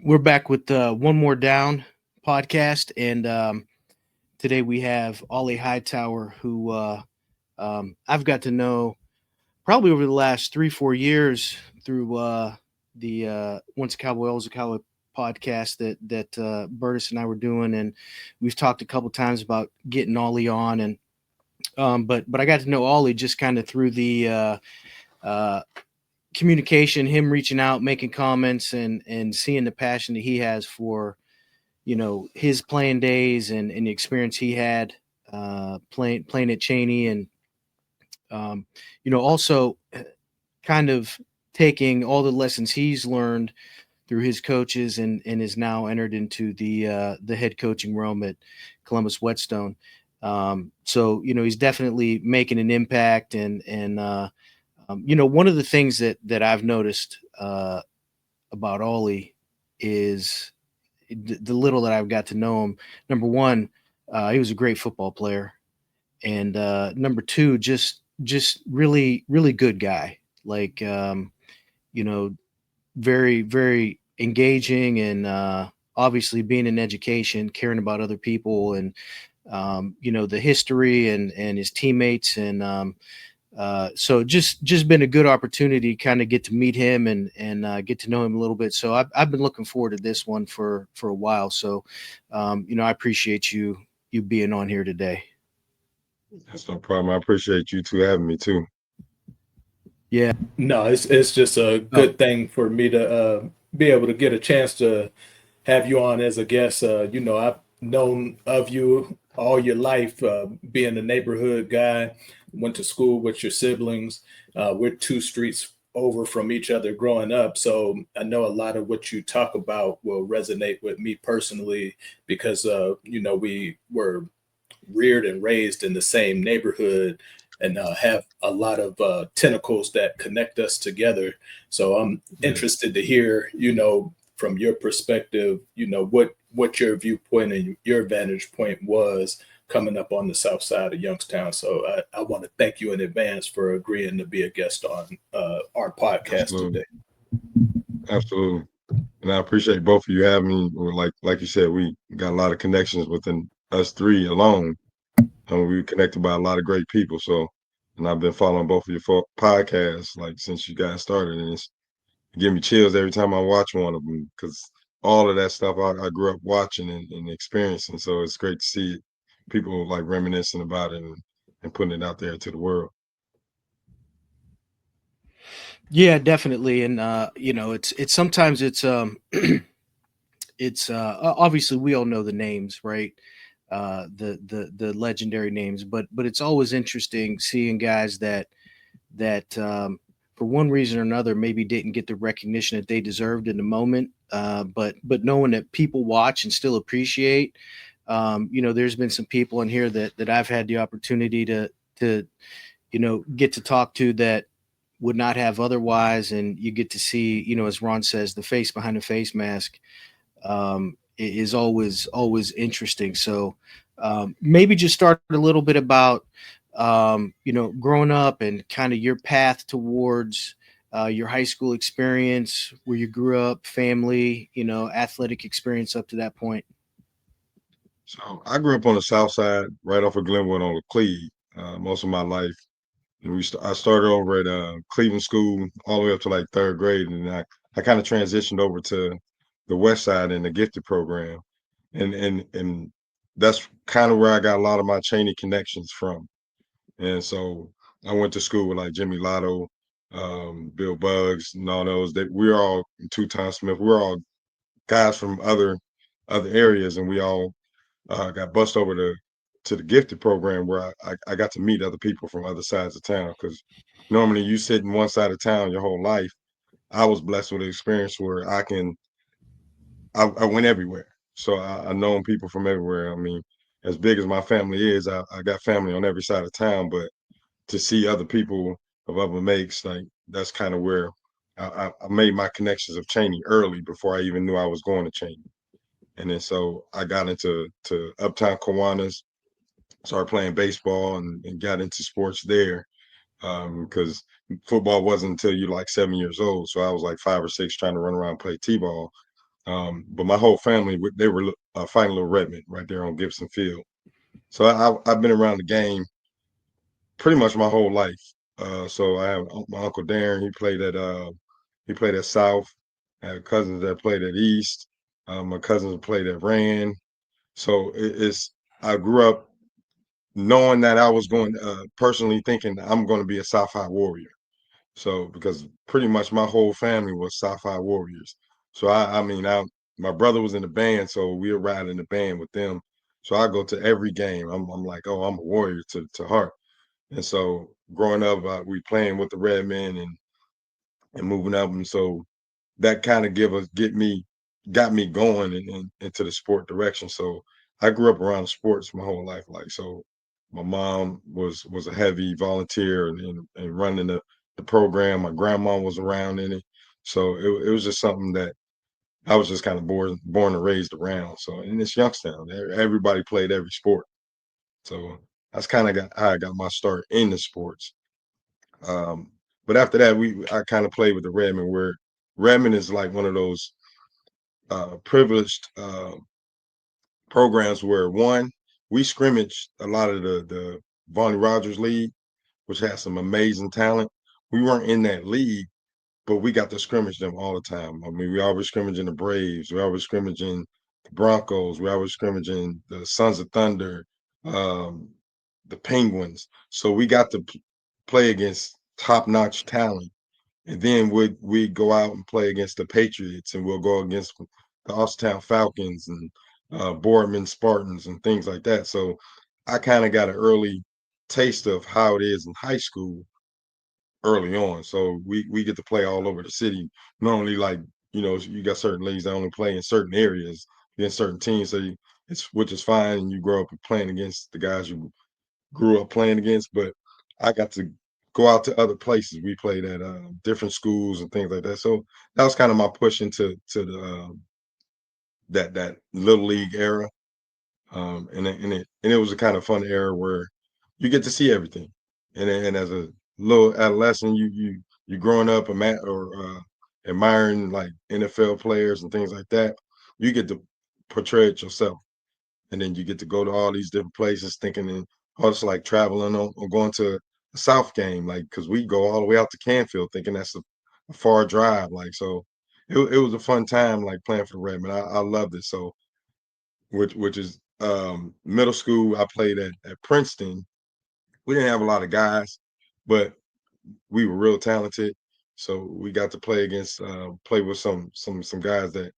We're back with One More Down podcast, and today we have Ollie Hightower, who I've got to know probably over the last 3-4 years through the Once a Cowboy, Always a Cowboy podcast that Burtis and I were doing, and we've talked a couple times about getting Ollie on, and but I got to know Ollie just kind of through the uh, communication, him reaching out, making comments, and seeing the passion that he has for his playing days and the experience he had playing at Chaney, and um, also kind of taking all the lessons he's learned through his coaches and is now entered into the head coaching realm at Columbus Whetstone. So he's definitely making an impact, and one of the things that I've noticed about Ollie is the little that I've got to know him. Number one, he was a great football player, and number two, just really really good guy. Like you know, very very engaging, and obviously being in education, caring about other people, and the history and his teammates, and So just been a good opportunity, kind of get to meet him and get to know him a little bit. So I've been looking forward to this one for a while. So, I appreciate you being on here today. That's no problem. I appreciate you two having me too. Yeah. No, it's just a Oh, good thing for me to be able to get a chance to have you on as a guest. I've known of you all your life, being a neighborhood guy, went to school with your siblings. We're two streets over from each other growing up. So I know a lot of what you talk about will resonate with me personally because, we were reared and raised in the same neighborhood and have a lot of tentacles that connect us together. So I'm Yeah. interested to hear, from your perspective, what your viewpoint and your vantage point was coming up on the south side of Youngstown. So I want to thank you in advance for agreeing to be a guest on our podcast Absolutely. today. Absolutely. And I appreciate both of you having me. Like you said, we got a lot of connections within us three alone. And we connected by a lot of great people. So, and I've been following both of your podcasts like since you guys started, and it's give me chills every time I watch one of them because all of that stuff I grew up watching and experiencing. So it's great to see people like reminiscing about it and putting it out there to the world. yeah, definitely. And it's sometimes it's obviously we all know the names, right? The legendary names, but it's always interesting seeing guys that for one reason or another maybe didn't get the recognition that they deserved in the moment, but knowing that people watch and still appreciate. There's been some people in here that I've had the opportunity to get to talk to that would not have otherwise, and you get to see, as Ron says, the face behind the face mask. Is always interesting. So maybe just start a little bit about growing up and kind of your path towards your high school experience, where you grew up, family, athletic experience up to that point. So I grew up on the south side, right off of Glenwood on Cleve, most of my life. And I started over at Cleveland School all the way up to like third grade, and I kind of transitioned over to the west side in the gifted program, and that's kind of where I got a lot of my Chaney connections from. And so I went to school with like Jimmy Lotto, Bill Bugs, and all those. That we're all Two-Time Smith. We're all guys from other areas, and we all got bussed over to the gifted program where I got to meet other people from other sides of town. Because normally you sit in one side of town your whole life. I was blessed with an experience where I went everywhere. So I known people from everywhere. I mean, as big as my family is, I got family on every side of town. But to see other people of other makes, like that's kind of where I made my connections of Chaney early before I even knew I was going to Chaney. And then so I got into Uptown Kiwanis, started playing baseball and got into sports there because football wasn't until you like 7 years old. So I was like 5 or 6 trying to run around and play t-ball. But my whole family, they were fighting Little Redmond right there on Gibson Field. So I've been around the game pretty much my whole life. So I have my uncle Darren. He played at South. I have cousins that played at East. My cousins played at Rand. So it's I grew up knowing that I was going personally thinking I'm going to be a South High Warrior. So because pretty much my whole family was South High Warriors. So I mean my brother was in the band, so we were riding in the band with them. So I go to every game. I'm like, oh, I'm a warrior to heart. And so growing up, we playing with the Red Men and moving up, and so that kind of got me going into the sport direction. So I grew up around sports my whole life. Like so, my mom was a heavy volunteer and running the program. My grandma was around in it, so it was just something that I was just kind of born and raised around. So in this Youngstown, everybody played every sport. So that's kind of got how I got my start in the sports. Um, but after that, I kind of played with the Redmond, where Redmond is like one of those privileged programs where one we scrimmaged a lot of the Vonnie Rogers League, which has some amazing talent. We weren't in that league, but we got to scrimmage them all the time. I mean, we always scrimmaging the Braves, we always scrimmaging the Broncos, we always scrimmaging the Sons of Thunder, um, the Penguins. So we got to play against top-notch talent. And then we go out and play against the Patriots, and we'll go against the Austin Falcons and Boardman Spartans and things like that. So I kind of got an early taste of how it is in high school early on. So we get to play all over the city. Not only like, you got certain leagues that only play in certain areas against certain teams. So it's which is fine, and you grow up playing against the guys you grew up playing against. But I got to go out to other places. We played at different schools and things like that. So that was kind of my push into the that little league era. And it was a kind of fun era where you get to see everything. And as a little adolescent, you growing up admiring like NFL players and things like that. You get to portray it yourself, and then you get to go to all these different places, thinking, and it's like traveling or going to a South game, like because we go all the way out to Canfield, thinking that's a far drive, like so. It was a fun time, like playing for the Redmen. I loved it. So which is middle school. I played at Princeton. We didn't have a lot of guys, but we were real talented. So we got to play with some guys that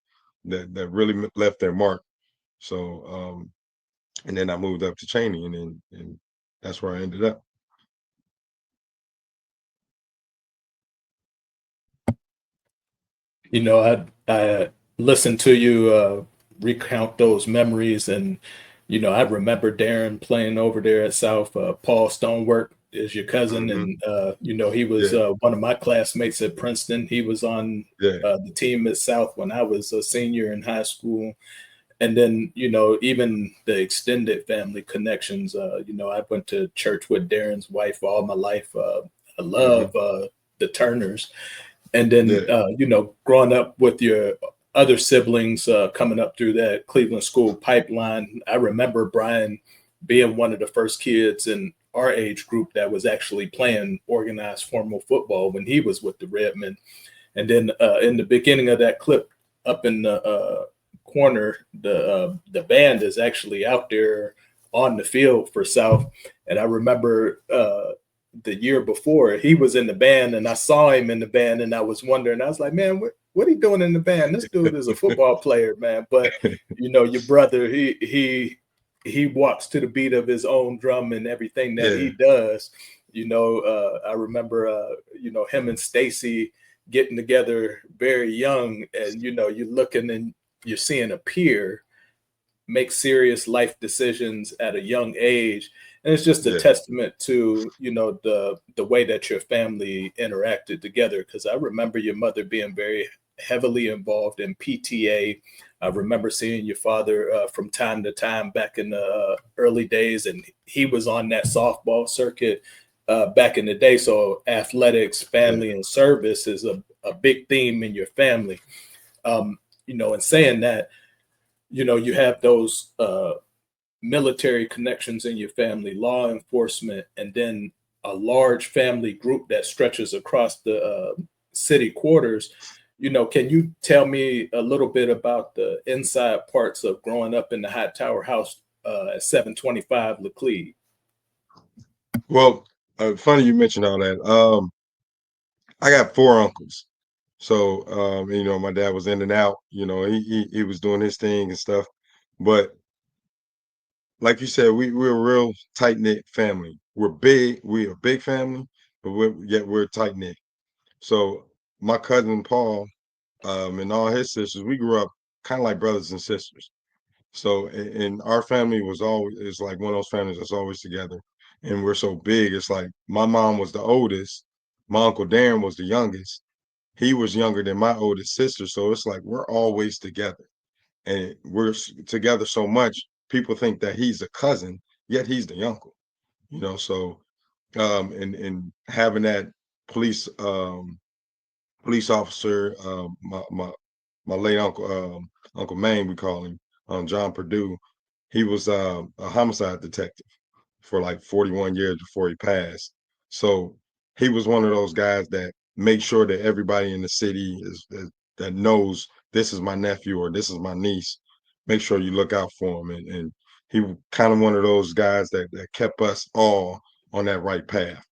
really left their mark. So and then I moved up to Chaney, and that's where I ended up. I listened to you recount those memories, and I remember Darren playing over there at South. Paul Stonework is your cousin, Hmm. and he was Yeah, one of my classmates at Princeton. He was on yeah, the team at South when I was a senior in high school. And then even the extended family connections. I went to church with Darren's wife all my life. I hmm, love the Turners. And then yeah, growing up with your other siblings, coming up through that Cleveland school pipeline. I remember Brian being one of the first kids in our age group that was actually playing organized formal football when he was with the Redmen. And then in the beginning of that clip, up in the corner, the band is actually out there on the field for South. And I remember the year before he was in the band, and I saw him in the band, and I was wondering. I was like, man, what are he doing in the band? This dude is a football player, man. But your brother, he walks to the beat of his own drum and everything that yeah, he does. I remember him and Stacy getting together very young, and you're looking and you're seeing a peer make serious life decisions at a young age, and it's just a yeah, testament to the way that your family interacted together. Because I remember your mother being very heavily involved in PTA. I remember seeing your father from time to time back in the early days, and he was on that softball circuit back in the day. So athletics, yeah, family, and service is a big theme in your family. And saying that, you have those military connections in your family, law enforcement, and then a large family group that stretches across the city quarters. Can you tell me a little bit about the inside parts of growing up in the Hightower house at 725 Laclede? well, funny you mentioned all that. I got four uncles. So my dad was in and out. He was doing his thing and stuff. But like you said, we're a real tight knit family. We're big. We're a big family, but yet we're tight knit. So my cousin Paul, and all his sisters, we grew up kind of like brothers and sisters. So and our family was always is like one of those families that's always together. And we're so big. It's like my mom was the oldest. My uncle Darren was the youngest. He was younger than my oldest sister. So it's like we're always together. And together so much, people think that he's a cousin, yet he's the uncle. So and having that police police officer, my late uncle, Uncle Maine, we call him, John Purdue. He was a homicide detective for like 41 years before he passed. So he was one of those guys that make sure that everybody in the city that knows this is my nephew or this is my niece. Make sure you look out for him, and he kind of one of those guys that kept us all on that right path.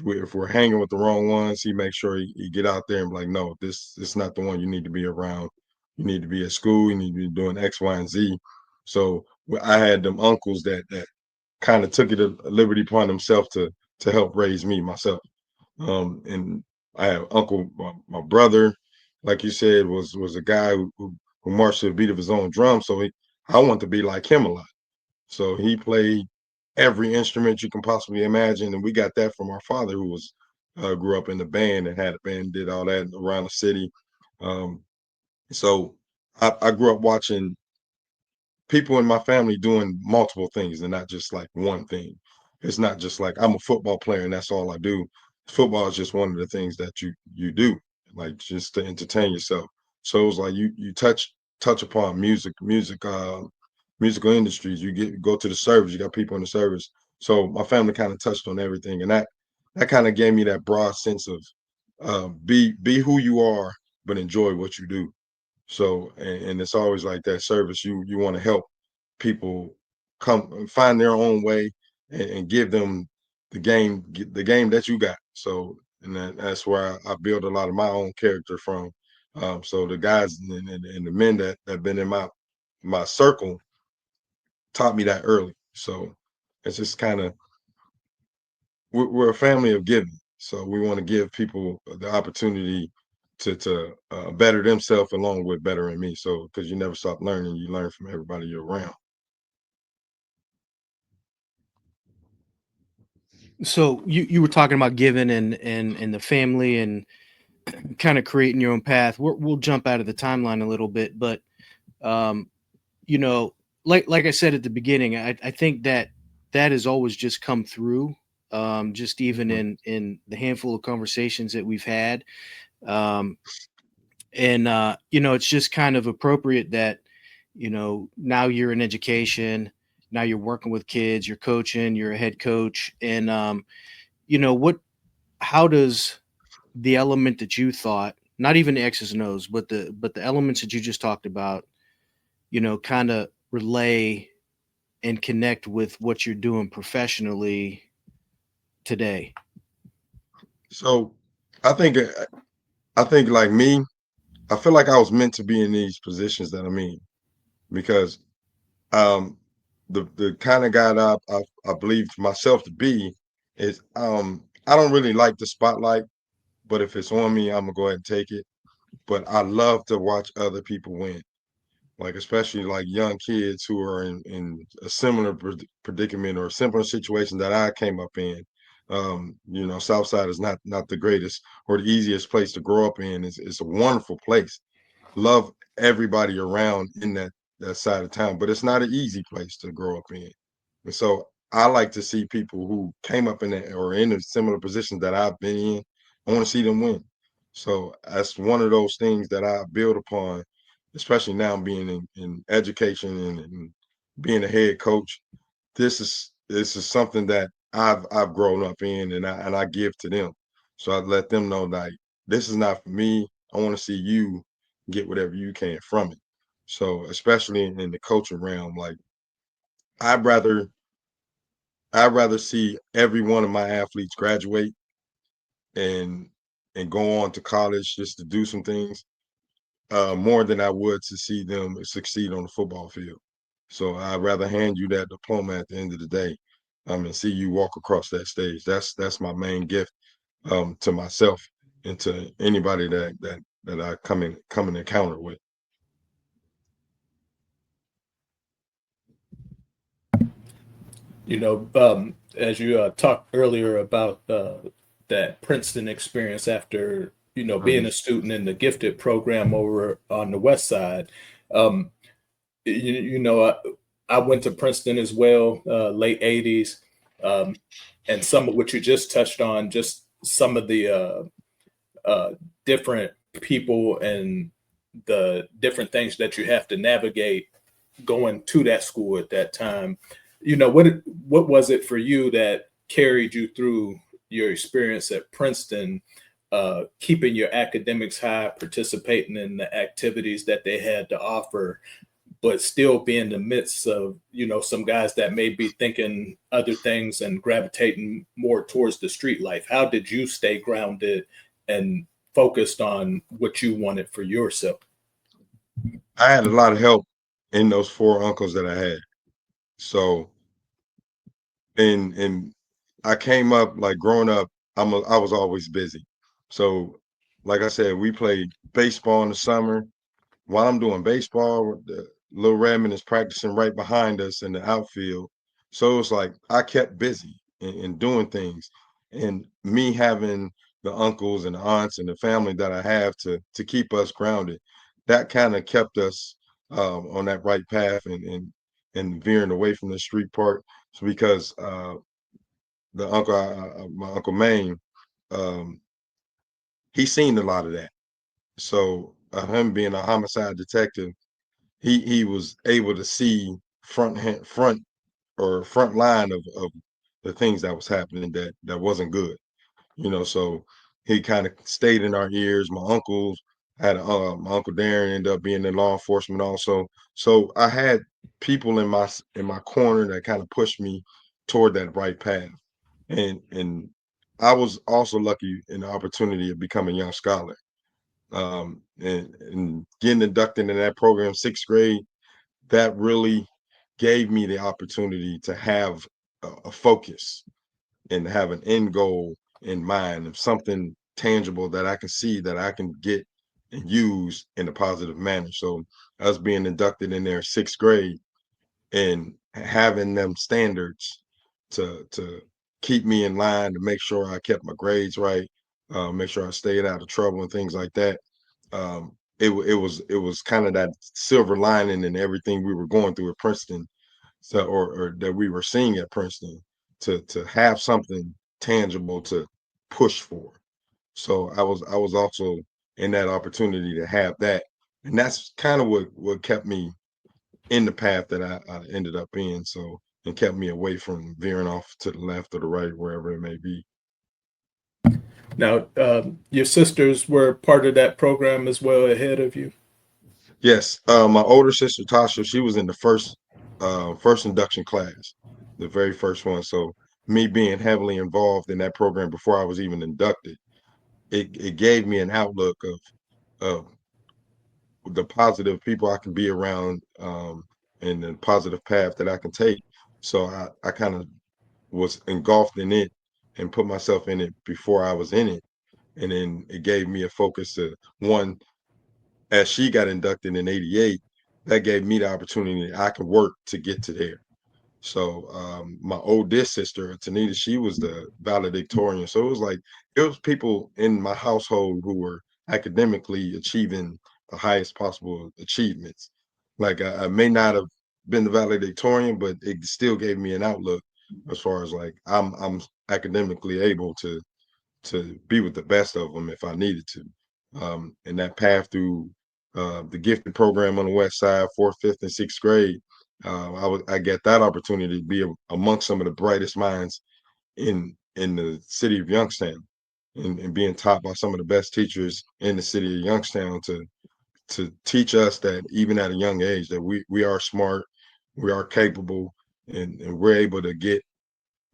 If we're hanging with the wrong ones, he makes sure he get out there and be like, no, this is not the one you need to be around. You need to be at school. You need to be doing X, Y, and Z. So I had them uncles that kind of took it a liberty upon themselves to help raise me myself. And I have uncle, my brother, like you said, was a guy who marched to the beat of his own drum. So I want to be like him a lot. So he played every instrument you can possibly imagine, and we got that from our father, who was grew up in the band and had a band, did all that around the city. Um, so I grew up watching people in my family doing multiple things and not just like one thing. It's not just like I'm a football player and that's all I do. Football is just one of the things that you do, like just to entertain yourself. So it was like you touch upon musical industries. Go to the service, you got people in the service. So my family kind of touched on everything, and that kind of gave me that broad sense of be who you are, but enjoy what you do. So, and it's always like that service. You want to help people come find their own way and give them the game that you got. So, and that's where I build a lot of my own character from. So the guys and the men that have been in my circle taught me that early. So it's just kind of we're a family of giving. So we want to give people the opportunity to better themselves along with bettering me. So because you never stop learning, you learn from everybody you're around. So you were talking about giving and the family and kind of creating your own path. We'll jump out of the timeline a little bit, but um, you know, like I said at the beginning, I think that has always just come through. Just even Mhm. in the handful of conversations that we've had, um, and it's just kind of appropriate that now you're in education, now you're working with kids, you're coaching, you're a head coach, and what how does the element that you thought, not even the X's and O's, but the elements that you just talked about, kind of relay and connect with what you're doing professionally today? So I think I think like me, I feel like I was meant to be in these positions that I'm in because um the kind of guy that I believe myself to be is I don't really like the spotlight, but if it's on me, I'm gonna go ahead and take it. But I love to watch other people win, like especially like young kids who are in a similar predicament or a similar situation that I came up in. Southside is not the greatest or the easiest place to grow up in. It's a wonderful place. Love everybody around in that side of town, but it's not an easy place to grow up in. And so I like to see people who came up in it or in a similar position that I've been in. I want to see them win. So that's one of those things that I build upon, especially now being in education and being a head coach. This is something that I've grown up in, and I give to them. So I let them know like this is not for me. I want to see you get whatever you can from it. So especially in the coaching realm, like I'd rather I'd rather see every one of my athletes graduate and go on to college just to do some things more than I would to see them succeed on the football field. So I'd rather hand you that diploma at the end of the day, and see you walk across that stage. That's my main gift to myself and to anybody that I come in encounter with. As you talked earlier about that Princeton experience after being Mhm. a student in the gifted program over on the West Side. Um, I went to Princeton as well, late '80s, um, and some of what you just touched on, just some of the uh, different people and the different things that you have to navigate going to that school at that time. What was it for you that carried you through your experience at Princeton, keeping your academics high, participating in the activities that they had to offer, but still be in the midst of, some guys that may be thinking other things and gravitating more towards the street life. How did you stay grounded and focused on what you wanted for yourself? I had a lot of help in those four uncles that I had. So, and I came up like growing up, I was always busy. So, like I said, we played baseball in the summer. While I'm doing baseball, the little Redmond is practicing right behind us in the outfield. So it's like I kept busy and doing things. And me having the uncles and the aunts and the family that I have to keep us grounded, that kind of kept us on that right path and veering away from the street part. So because the uncle, my uncle Maine, um, he's seen a lot of that. So him being a homicide detective, he was able to see front or front line of the things that was happening that wasn't good, so he kind of stayed in our ears. My uncles had my uncle Darren ended up being in law enforcement also, so I had people in my corner that kind of pushed me toward that right path, and I was also lucky in the opportunity of becoming a young scholar, and getting inducted in that program, sixth grade. That really gave me the opportunity to have a focus and have an end goal in mind of something tangible that I can see that I can get and use in a positive manner. So us being inducted in there sixth grade and having them standards to keep me in line, to make sure I kept my grades right, make sure I stayed out of trouble and things like that. It was kind of that silver lining in everything we were going through at Princeton, so or that we were seeing at Princeton, to have something tangible to push for. So I was also in that opportunity to have that, and that's kind of what kept me in the path that I ended up in. So, and kept me away from veering off to the left or the right, wherever it may be. Now, your sisters were part of that program as well ahead of you. Yes, my older sister Tasha, she was in the first induction class, the very first one. So me being heavily involved in that program before I was even inducted, it gave me an outlook of the positive people I can be around, and the positive path that I can take. So I kind of was engulfed in it and put myself in it before I was in it. And then it gave me a focus to one, as she got inducted in '88, that gave me the opportunity I can work to get to there. So my oldest sister, Tanita, she was the valedictorian. So it was people in my household who were academically achieving the highest possible achievements. Like I may not have been the valedictorian, but it still gave me an outlook as far as like I'm academically able to be with the best of them if I needed to. And that path through the gifted program on the West Side, fourth, fifth, and sixth grade, I get that opportunity to be amongst some of the brightest minds in the city of Youngstown, and being taught by some of the best teachers in the city of Youngstown to teach us that even at a young age that we are smart, we are capable, and we're able to get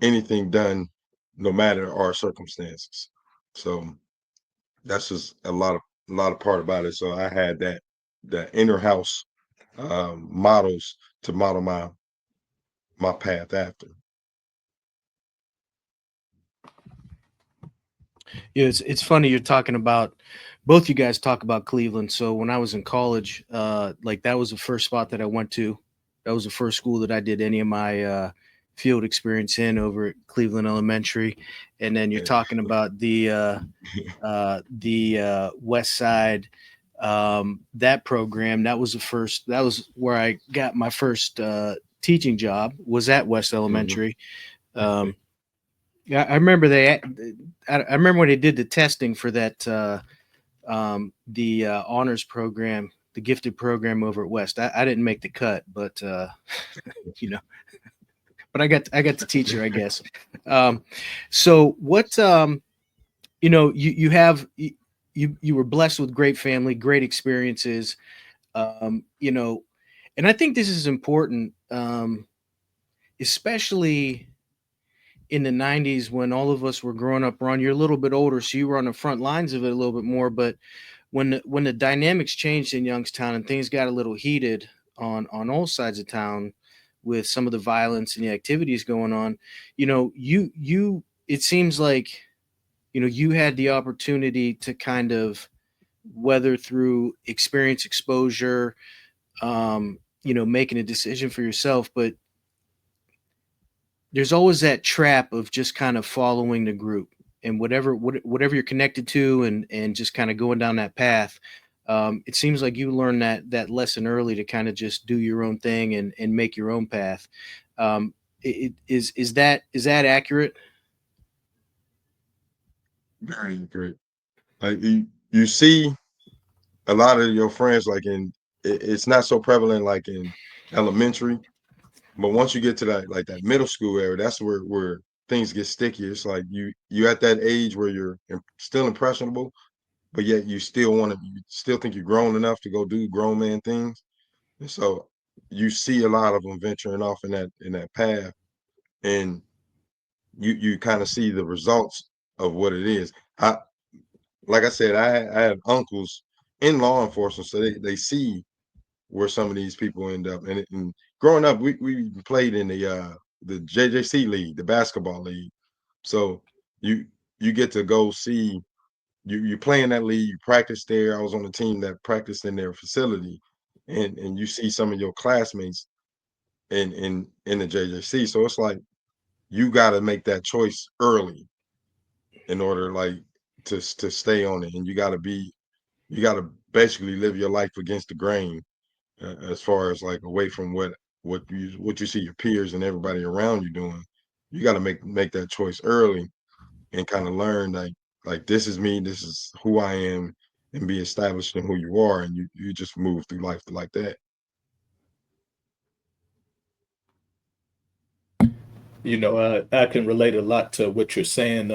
anything done no matter our circumstances. So that's just a lot of part about it. So I had that inner house models to model my path after. Yeah, it's funny you're talking about both you guys talk about Cleveland. So when I was in college, like that was the first spot that I went to. That was the first school that I did any of my field experience in over at Cleveland Elementary. And then you're Yeah. talking about the West Side, that program. That was the first. That was where I got my first teaching job. Was at West Mhm. Elementary. Yeah, I remember I remember when they did the testing for that the honors program, the gifted program over at West. I didn't make the cut, but you know, but I got to teach her, I guess. um, so what you know you have you were blessed with great family, great experiences. You know, and I think this is important, especially in the 90s when all of us were growing up. Ron, you're a little bit older, so you were on the front lines of it a little bit more. But when the dynamics changed in Youngstown and things got a little heated on all sides of town with some of the violence and the activities going on, you know, you it seems like, you know, you had the opportunity to kind of weather through experience, exposure, you know, making a decision for yourself. But there's always that trap of just kind of following the group and whatever you're connected to, and just kind of going down that path. It seems like you learned that lesson early to kind of just do your own thing and make your own path. Is that accurate? Very great. Like you see a lot of your friends like it's not so prevalent like in elementary, but once you get to that like that middle school area, that's where things get sticky. It's like you at that age where you're still impressionable, but yet you still think you're grown enough to go do grown man things. And so you see a lot of them venturing off in that path, and you kind of see the results of what it is. I like I said, I have uncles in law enforcement, so they see where some of these people end up. And growing up, we played in the JJC league, the basketball league. So you you get to go see you play in that league, you practice there. I was on the team that practiced in their facility, and you see some of your classmates in the JJC. So it's like you got to make that choice early in order like to stay on it, and you got to basically live your life against the grain, as far as like away from what you see your peers and everybody around you doing. You got to make that choice early and kind of learn like this is me, this is who I am, and be established in who you are, and you just move through life like that. You know, I can relate a lot to what you're saying.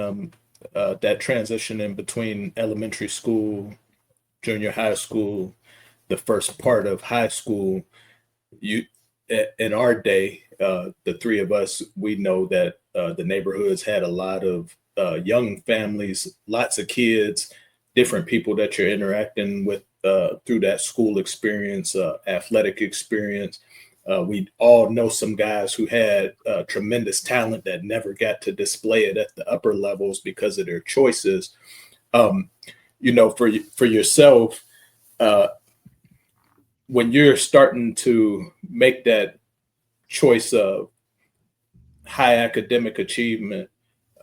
That transition in between elementary school, junior high school, the first part of high school. You, in our day, the three of us, we know that the neighborhoods had a lot of young families, lots of kids, different people that you're interacting with through that school experience, athletic experience. We all know some guys who had tremendous talent that never got to display it at the upper levels because of their choices. Um, you know, for yourself, uh, when you're starting to make that choice of high academic achievement,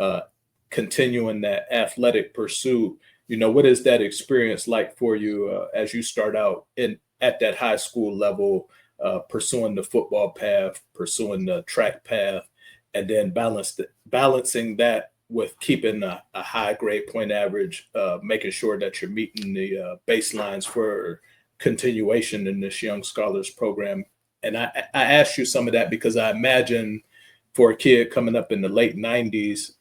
uh, continuing that athletic pursuit, you know, what is that experience like for you as you start out in at that high school level, pursuing the football path, pursuing the track path, and then balancing that with keeping a high grade point average, making sure that you're meeting the baselines for continuation in this Young Scholars program. And I asked you some of that because I imagine for a kid coming up in the late 90s,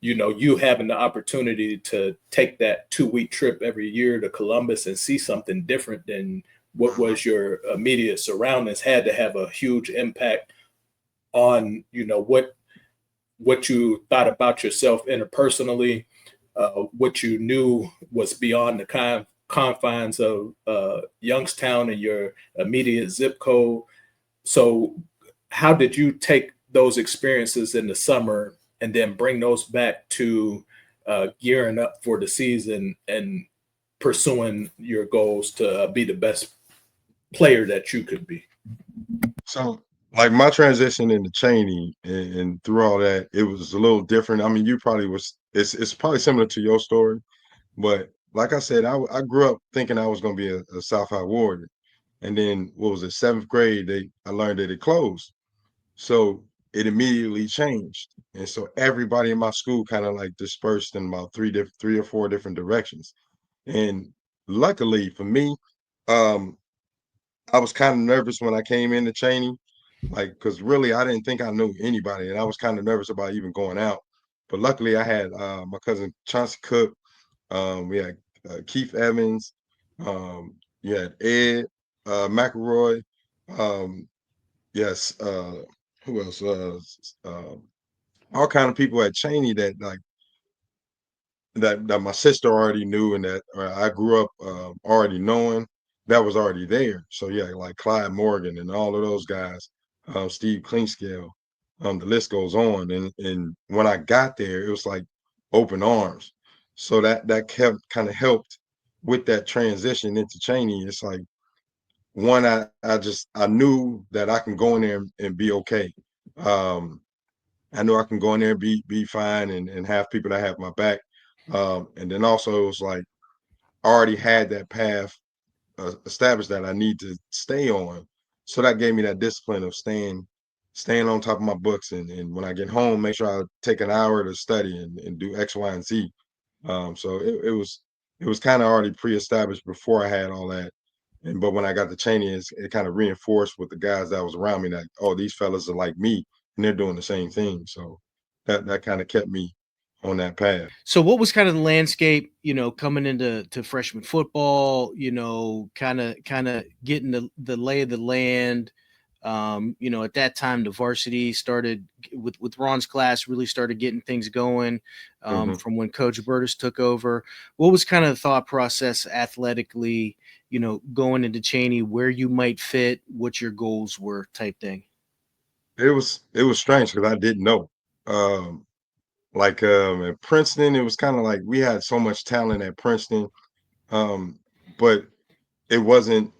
you know, you having the opportunity to take that 2 week trip every year to Columbus and see something different than what was your immediate surroundings had to have a huge impact on, you know, what you thought about yourself interpersonally, what you knew was beyond the confines of Youngstown and your immediate zip code. So, how did you take those experiences in the summer and then bring those back to gearing up for the season and pursuing your goals to be the best player that you could be? So like my transition into Chaney and through all that, it was a little different. I mean, you probably was it's probably similar to your story, but like I said, I grew up thinking I was going to be a South High Warrior, and then what was it, seventh grade? I learned that it closed, so it immediately changed, and so everybody in my school kind of like dispersed in about three or four different directions, and luckily for me, um, I was kind of nervous when I came into Chaney, like because really I didn't think I knew anybody, and I was kind of nervous about even going out. But luckily, I had my cousin Chauncey Cook. We had Keith Evans. You had Ed McElroy. Um, yes. Who else? All kind of people at Chaney that like that my sister already knew and that I grew up already knowing that was already there. So yeah, like Clyde Morgan and all of those guys, Steve Clinkscale, the list goes on. And when I got there, it was like open arms. So that kept kind of helped with that transition into Chaney. It's like one, I knew that I can go in there and be okay. Um, I know I can go in there and be fine and have people that have my back. And then also it was like I already had that path established that I need to stay on. So that gave me that discipline of staying on top of my books and when I get home, make sure I take an hour to study and do X, Y, and Z. So it was kind of already pre-established before I had all that. And but when I got to Cheney, it kind of reinforced with the guys that was around me that, oh, these fellas are like me and they're doing the same thing. So that kind of kept me on that path. So what was kind of the landscape, coming into freshman football, kind of getting the lay of the land. At that time the varsity started with Ron's class really started getting things going Hmm. from when Coach Burtis took over. What was kind of the thought process athletically, going into Chaney, where you might fit, what your goals were type thing? It was strange because I didn't know. Um, like at Princeton, it was kind of like we had so much talent at Princeton, um, but it wasn't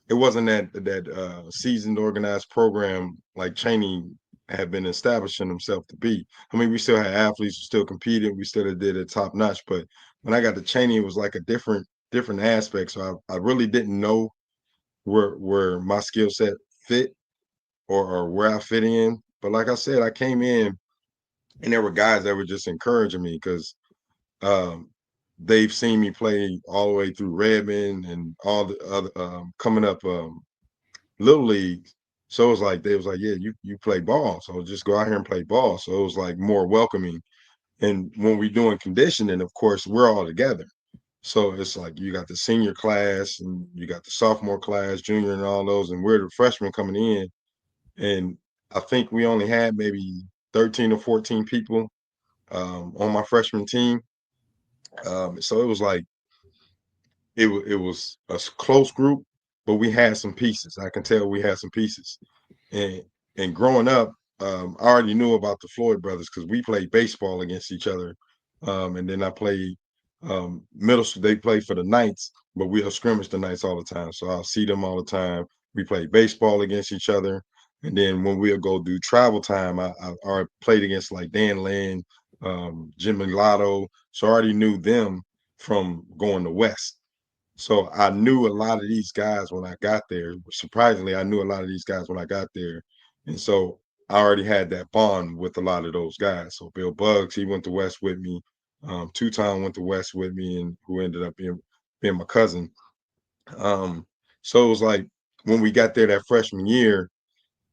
it wasn't that seasoned organized program like Cheney had been establishing himself to be. I mean, we still had athletes who still competed, we still did it top notch, but when I got to Cheney, it was like a different aspect. So I really didn't know where my skill set fit or where I fit in. But like I said, I came in and there were guys that were just encouraging me because um, they've seen me play all the way through Redmond and all the other coming up little league. So it was like they was like, yeah, you play ball, so just go out here and play ball. So it was like more welcoming. And when we doing conditioning, of course, we're all together. So it's like you got the senior class and you got the sophomore class, junior, and all those, and we're the freshmen coming in. And I think we only had maybe 13 or 14 people on my freshman team. So it was like it was a close group, but we had some pieces. I can tell we had some pieces. And and growing up, I already knew about the Floyd brothers because we played baseball against each other. And then I played middle school. They played for the Knights, but we'll scrimmage the Knights all the time. So I'll see them all the time. We played baseball against each other. And then when we'll go do travel time, I played against like Dan Lynn, Jimmy Lotto. So I already knew them from going to West. So I knew a lot of these guys when I got there. Surprisingly, I knew a lot of these guys when I got there. And so I already had that bond with a lot of those guys. So Bill Bugs, he went to West with me. Two-Time went to West with me and who ended up being my cousin. Um, so it was like when we got there that freshman year,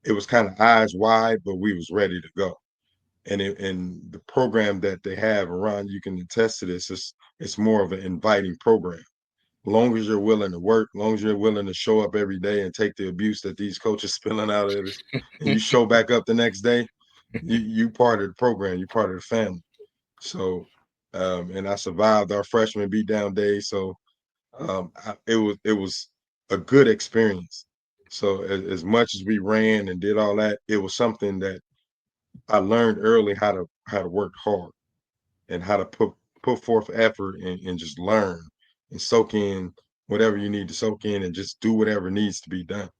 it was kind of eyes wide, but we was ready to go. And the program that they have around, you can attest to this, it's more of an inviting program long as you're willing to work, long as you're willing to show up every day and take the abuse that these coaches spilling out of us, and you show back up the next day, you part of the program, you part of the family. So, and I survived our freshman beatdown day, so it was a good experience. So as much as we ran and did all that, it was something that I learned early how to work hard and how to put forth effort and just learn and soak in whatever you need to soak in and just do whatever needs to be done.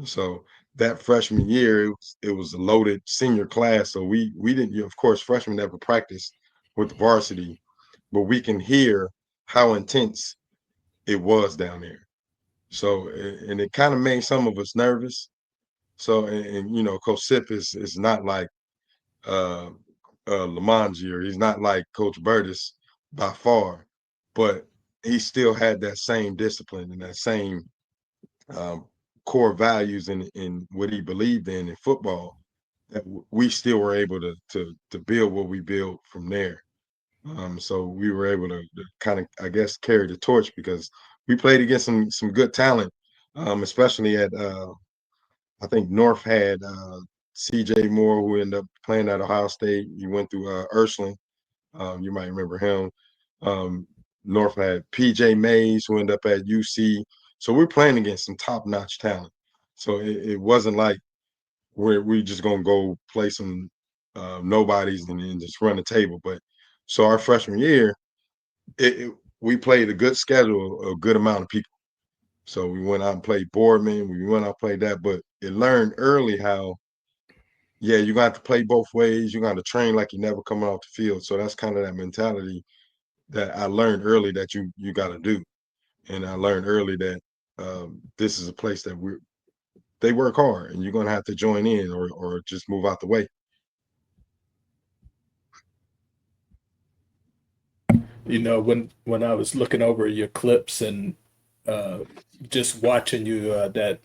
So that freshman year, it was a loaded senior class. So we didn't, of course, freshmen never practiced with the varsity, but we can hear how intense it was down there. So and it kind of made some of us nervous. So and Coach Sip is not like uh, Lamongier. He's not like Coach Burtis by far, but he still had that same discipline and that same um, core values in what he believed in football, that we still were able to build what we built from there. So we were able to kind of, I guess, carry the torch because we played against some good talent, especially at I think North had C.J. Moore, who ended up playing at Ohio State. He went through Ursuline. You might remember him. Um, North had P.J. Mays, who ended up at UC. So we're playing against some top-notch talent. So it wasn't like we just gonna go play some nobodies and just run the table. But so our freshman year, we played a good schedule, a good amount of people. So we went out and played Boardman. We went out and played that, but it learned early how, yeah, you got to play both ways. You got to train like you never coming off the field. So that's kind of that mentality that I learned early that you got to do. And I learned early that this is a place that they work hard, and you're gonna have to join in or just move out the way. When I was looking over your clips and uh, just watching you that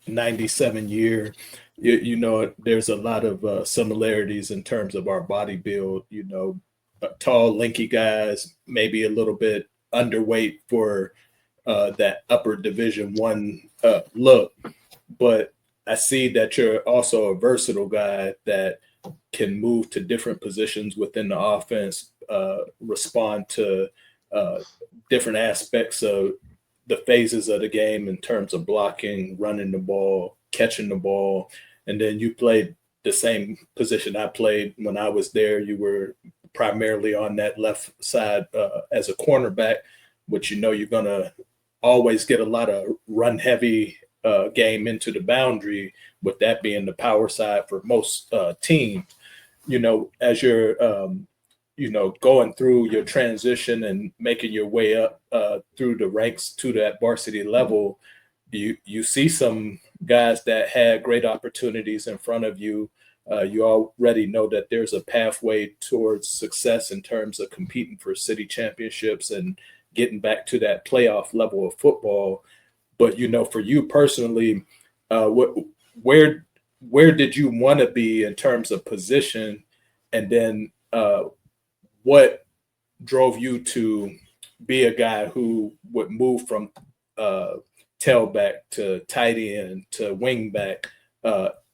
97 year, there's a lot of similarities in terms of our body build. Tall, lanky guys, maybe a little bit underweight for that upper Division 1 look, but I see that you're also a versatile guy that can move to different positions within the offense, respond to uh, different aspects of the phases of the game in terms of blocking, running the ball, catching the ball. And then you played the same position I played when I was there. You were primarily on that left side as a cornerback, which you're going to always get a lot of run heavy game into the boundary, with that being the power side for most teams. As you're going through your transition and making your way up through the ranks to that varsity level, you see some guys that had great opportunities in front of you. You already know that there's a pathway towards success in terms of competing for city championships and getting back to that playoff level of football. But for you personally, what where where did you want to be in terms of position, and then what drove you to be a guy who would move from uh, tailback to tight end to wing back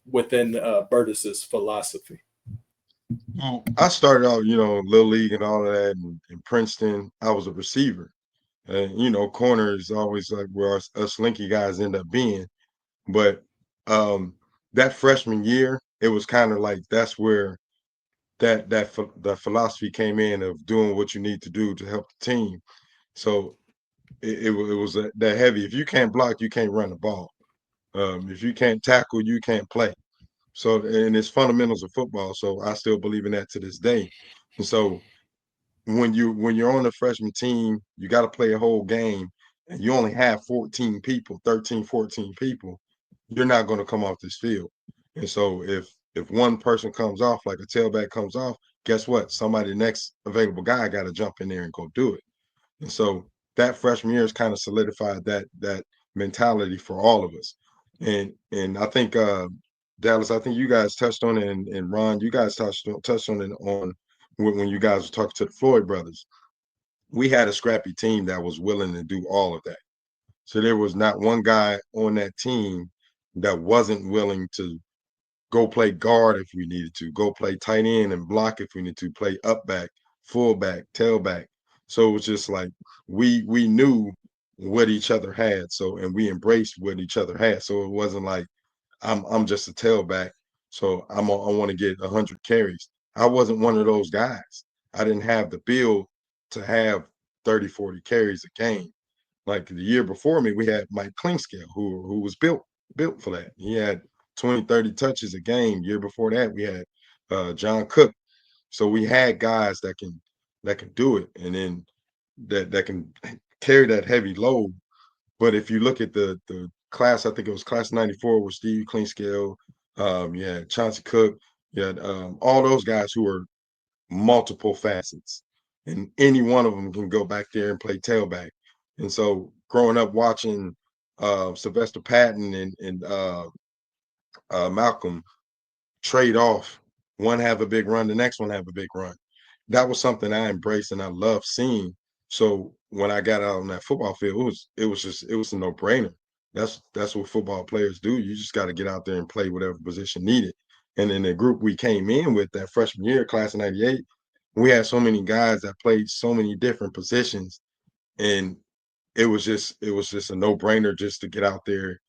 within Burtis's philosophy? Well, I started out, little league and all of that in Princeton. I was a receiver, and corner is always like where us linky guys end up being. But um, that freshman year, it was kind of like that's where that philosophy came in of doing what you need to do to help the team. So it was that heavy. If you can't block, you can't run the ball. If you can't tackle, you can't play. So, and it's fundamentals of football. So I still believe in that to this day. And so when you're on the freshman team, you got to play a whole game, and you only have 14 people, 13, 14 people, you're not going to come off this field. And so if one person comes off, like a tailback comes off, guess what? Somebody next available guy got to jump in there and go do it. And so that freshman year has kind of solidified that mentality for all of us. And I think Dallas, I think you guys touched on it, and Ron, you guys touched on it on when you guys were talking to the Floyd brothers. We had a scrappy team that was willing to do all of that. So there was not one guy on that team that wasn't willing to go play guard if we needed to, go play tight end and block if we need to, play up back, fullback, tailback. So it was just like we knew what each other had. So and we embraced what each other had. So it wasn't like I'm just a tailback, so I want to get 100 carries. I wasn't one of those guys. I didn't have the build to have 30, 40 carries a game. Like the year before me, we had Mike Klingscale, who was built for that. He had 20, 30 touches a game. Year before that, we had John Cook. So we had guys that can do it, and then that can carry that heavy load. But if you look at the class, I think it was class '94 with Steve Klingscale, you had Chauncey Cook, you had all those guys who were multiple facets, and any one of them can go back there and play tailback. And so growing up watching Sylvester Patton and Malcolm trade off. One have a big run, the next one have a big run. That was something I embraced and I love seeing. So when I got out on that football field, it was a no brainer. That's what football players do. You just got to get out there and play whatever position needed. And in the group we came in with that freshman year, class of '98, we had so many guys that played so many different positions, and it was just a no brainer just to get out there.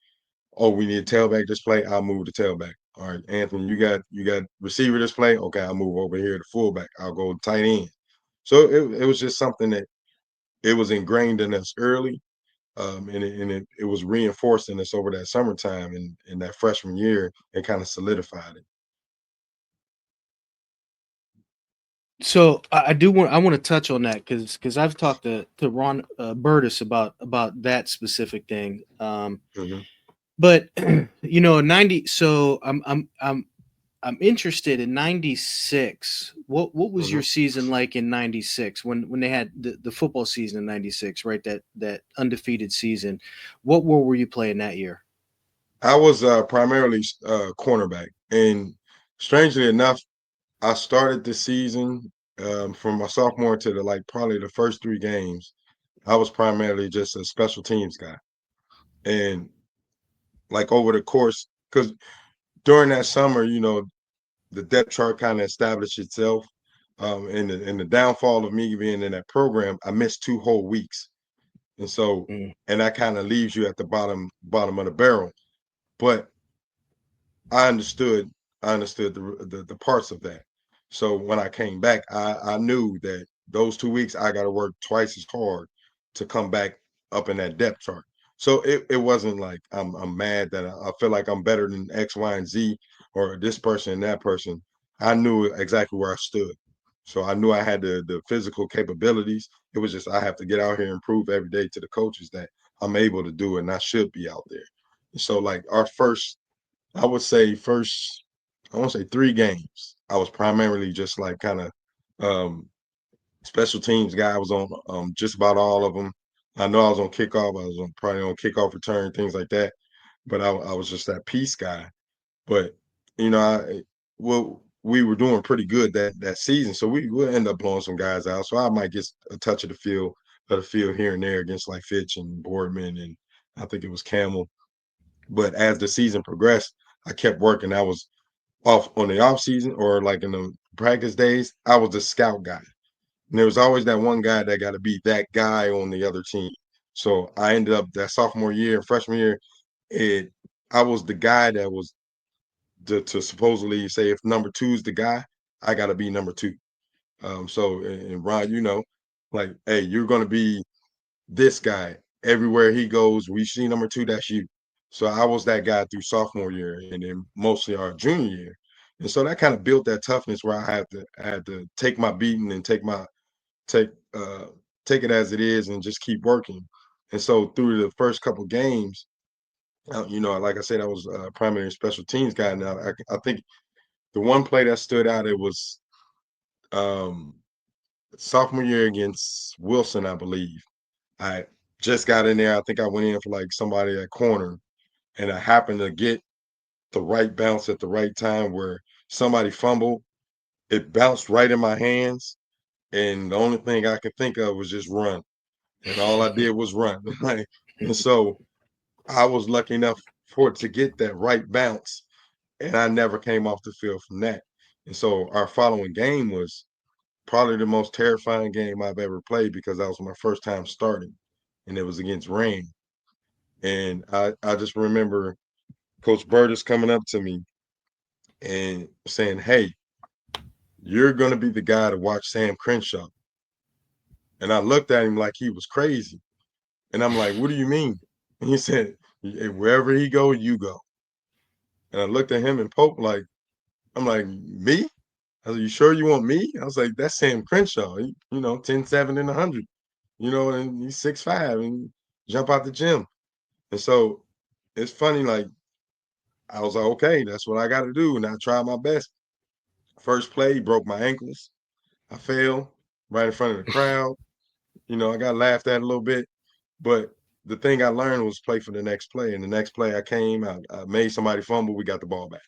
Oh, we need a tailback this play. I'll move the tailback. All right, Anthony, you got receiver this play. Okay, I'll move over here to fullback. I'll go tight end. So it was just something that it was ingrained in us early, it was reinforced in us over that summertime and in that freshman year. It kind of solidified it. So I want to touch on that because I've talked to Ron Burtis about that specific thing. Mm-hmm. But you know, 90. So I'm interested in 96. What was Mm-hmm. your season like in 96 when they had the football season in 96, right? That undefeated season. What role were you playing that year? I was primarily cornerback, and strangely enough, I started the season from my sophomore to the like probably the first 3 games. I was primarily just a special teams guy, and like over the course, because during that summer, the depth chart kind of established itself. And the downfall of me being in that program, I missed 2 whole weeks, and so Mm. and that kind of leaves you at the bottom of the barrel. But I understood I understood the parts of that. So when I came back, I knew that those 2 weeks I got to work twice as hard to come back up in that depth chart. So it wasn't like I'm mad that I feel like I'm better than X, Y, and Z or this person and that person. I knew exactly where I stood. So I knew I had the physical capabilities. It was just I have to get out here and prove every day to the coaches that I'm able to do it and I should be out there. So like our first I would say first, I want to say 3 games. I was primarily just like kind of um, special teams guy. I was on just about all of them. I know I was on kickoff. I was probably on kickoff return, things like that. But I was just that piece guy. But well, we were doing pretty good that season, so we will end up blowing some guys out. So I might get a touch of the field here and there against like Fitch and Boardman, and I think it was Camel. But as the season progressed, I kept working. I was off on the off season or like in the practice days. I was the scout guy. And there was always that one guy that got to be that guy on the other team. So I ended up that sophomore year, freshman year, it I was the guy that was to supposedly say if number two is the guy, I got to be number two. So and Ron, like, hey, you're gonna be this guy everywhere he goes. We see number two, that's you. So I was that guy through sophomore year and then mostly our junior year. And so that kind of built that toughness where I had to take my beating and take take it as it is and just keep working. And so through the first couple games, like I said, I was primary special teams guy. Now I think the one play that stood out, it was um, sophomore year against Wilson, I believe. I just got in there. I think I went in for like somebody at corner, and I happened to get the right bounce at the right time where somebody fumbled. It bounced right in my hands, and the only thing I could think of was just run. And all I did was run. And so I was lucky enough for it to get that right bounce, and I never came off the field from that. And so our following game was probably the most terrifying game I've ever played because that was my first time starting, and it was against rain. And I just remember Coach Burtis coming up to me and saying, "Hey, you're going to be the guy to watch Sam Crenshaw." And I looked at him like he was crazy. And I'm like, "What do you mean?" And he said, "Wherever he go, you go." And I looked at him and Pope like, I'm like, "Me?" I was like, "You sure you want me?" I was like, "That's Sam Crenshaw. 10, 7, and 100. And he's 6'5" and jump out the gym." And so it's funny, like I was like, okay, that's what I got to do. And I tried my best. First play, broke my ankles. I fell right in front of the crowd. I got laughed at a little bit, but the thing I learned was play for the next play. And the next play I made somebody fumble, we got the ball back.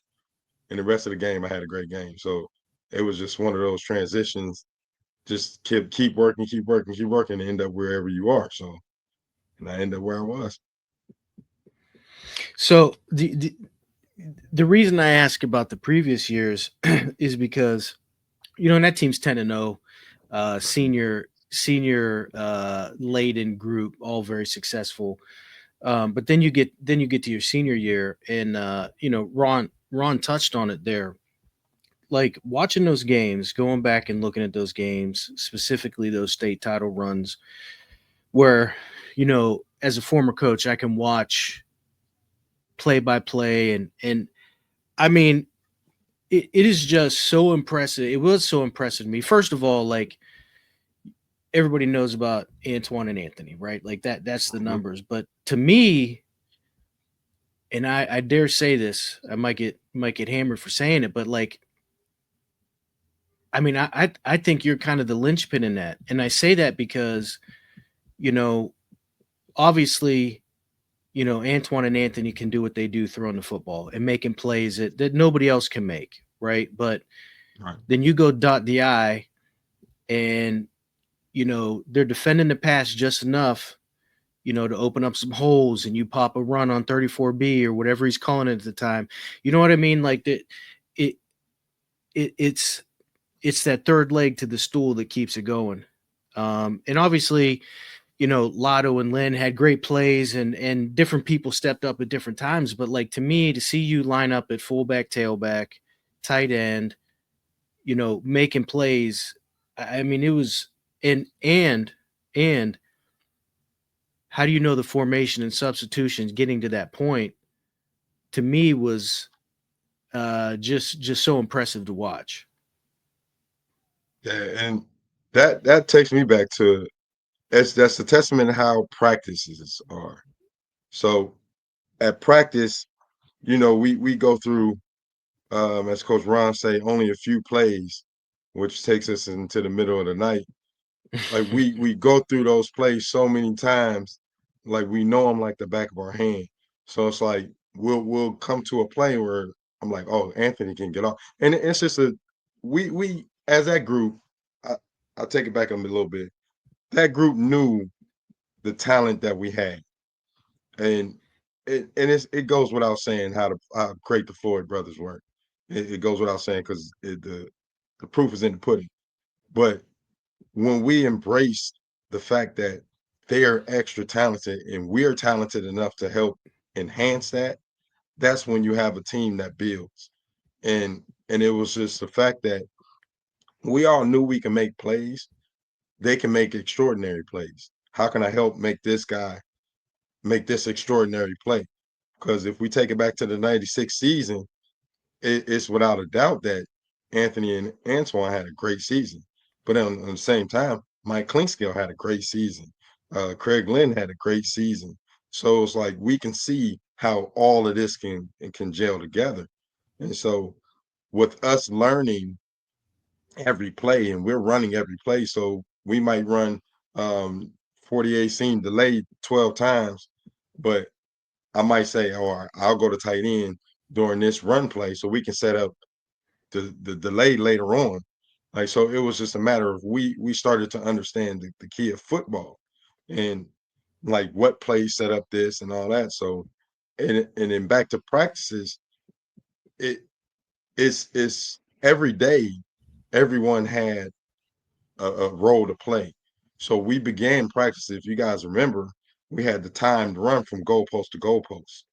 And the rest of the game, I had a great game. So it was just one of those transitions. Just keep working, and end up wherever you are. So, and I end up where I was. So the reason I ask about the previous years is because and that team's 10-0, senior laden group, all very successful. But then you get to your senior year, and Ron touched on it there. Like watching those games, going back and looking at those games, specifically those state title runs, where as a former coach, I can watch play by play, and I mean, it is just so impressive. It was so impressive to me. First of all, like everybody knows about Antoine and Anthony, right? Like that's the Mhm. numbers. But to me, and I dare say this, I might get hammered for saying it, but like I mean, I think you're kind of the linchpin in that. And I say that because, you know, obviously, Antoine and Anthony can do what they do throwing the football and making plays that nobody else can make, right? But Right. then you go dot the I, and they're defending the pass just enough, to open up some holes, and you pop a run on 34B or whatever he's calling it at the time. You know what I mean? Like that, it, it's that third leg to the stool that keeps it going. And obviously, Lotto and Lynn had great plays, and different people stepped up at different times. But like to me, to see you line up at fullback, tailback, tight end, making plays. I mean, it was and how do you know the formation and substitutions getting to that point? To me, was just so impressive to watch. Yeah, and that takes me back to that's a testament to how practices are. So at practice, we go through as Coach Ron say, only a few plays, which takes us into the middle of the night. Like we go through those plays so many times, like we know them like the back of our hand. So it's like we'll come to a play where I'm like, oh, Anthony can get off, and it's just we as that group, I, I'll take it back a little bit. That group knew the talent that we had, and it goes without saying how great the Floyd brothers were. It goes without saying because the proof is in the pudding. But when we embrace the fact that they are extra talented and we're talented enough to help enhance that, that's when you have a team that builds. And it was just the fact that we all knew we can make plays. They can make extraordinary plays. How can I help make this guy make this extraordinary play? Because if we take it back to the 96 season, it's without a doubt that Anthony and Antoine had a great season. But on the same time, Mike Klinkskill had a great season. Craig Lynn had a great season. So it's like we can see how all of this can gel together. And so with us learning every play and we're running every play, so we might run 48 seam delayed 12 times, but I might say, oh, I'll go to tight end during this run play so we can set up the delay later on. Like so, it was just a matter of we started to understand the key of football, and like what plays set up this and all that. So, and then back to practices, it it's every day. Everyone had a role to play. So we began practice. If you guys remember, we had the timed run from goalpost to goalpost.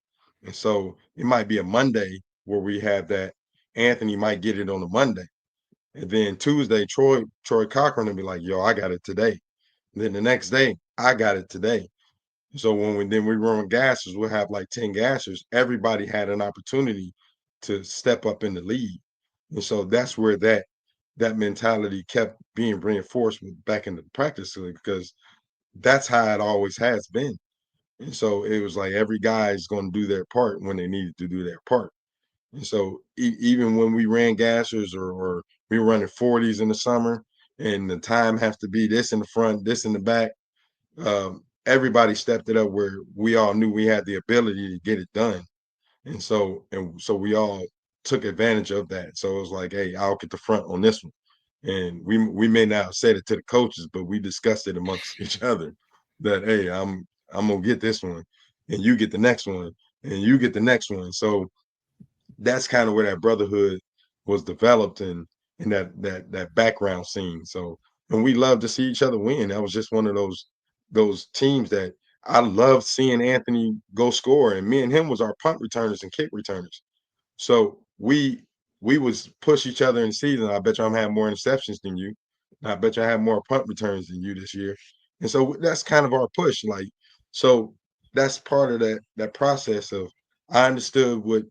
And so it might be a Monday where we have that. Anthony might get it on a Monday. And then Tuesday, Troy Cochran will be like, yo, I got it today. And then the next day, I got it today. So then we run gassers, we'll have like 10 gassers. Everybody had an opportunity to step up in the lead. And so that's where that mentality kept being reinforced back into the practice because that's how it always has been. And so it was like every guy is going to do their part when they needed to do their part. And so even when we ran gassers or we were running 40s in the summer and the time has to be this in the front, this in the back, everybody stepped it up where we all knew we had the ability to get it done. And so we all took advantage of that. So it was like, hey, I'll get the front on this one. And we may not have said it to the coaches, but we discussed it amongst each other that, hey, I'm gonna get this one, and you get the next one, and you get the next one. So that's kind of where that brotherhood was developed and that background scene. So and we love to see each other win. That was just one of those teams that I loved seeing Anthony go score, and me and him was our punt returners and kick returners. So we was push each other in the season. I bet you I'm having more interceptions than you. I bet you I have more punt returns than you this year. And so that's kind of our push. Like, so that's part of that process of I understood what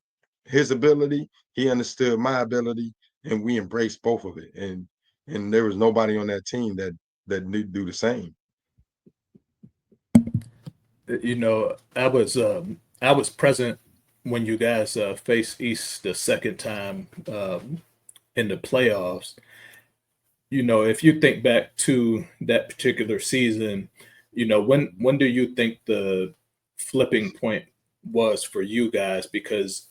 his ability, he understood my ability, and we embraced both of it. And there was nobody on that team that knew do the same. I was present when you guys faced East the second time in the playoffs. If you think back to that particular season, when do you think the flipping point was for you guys? Because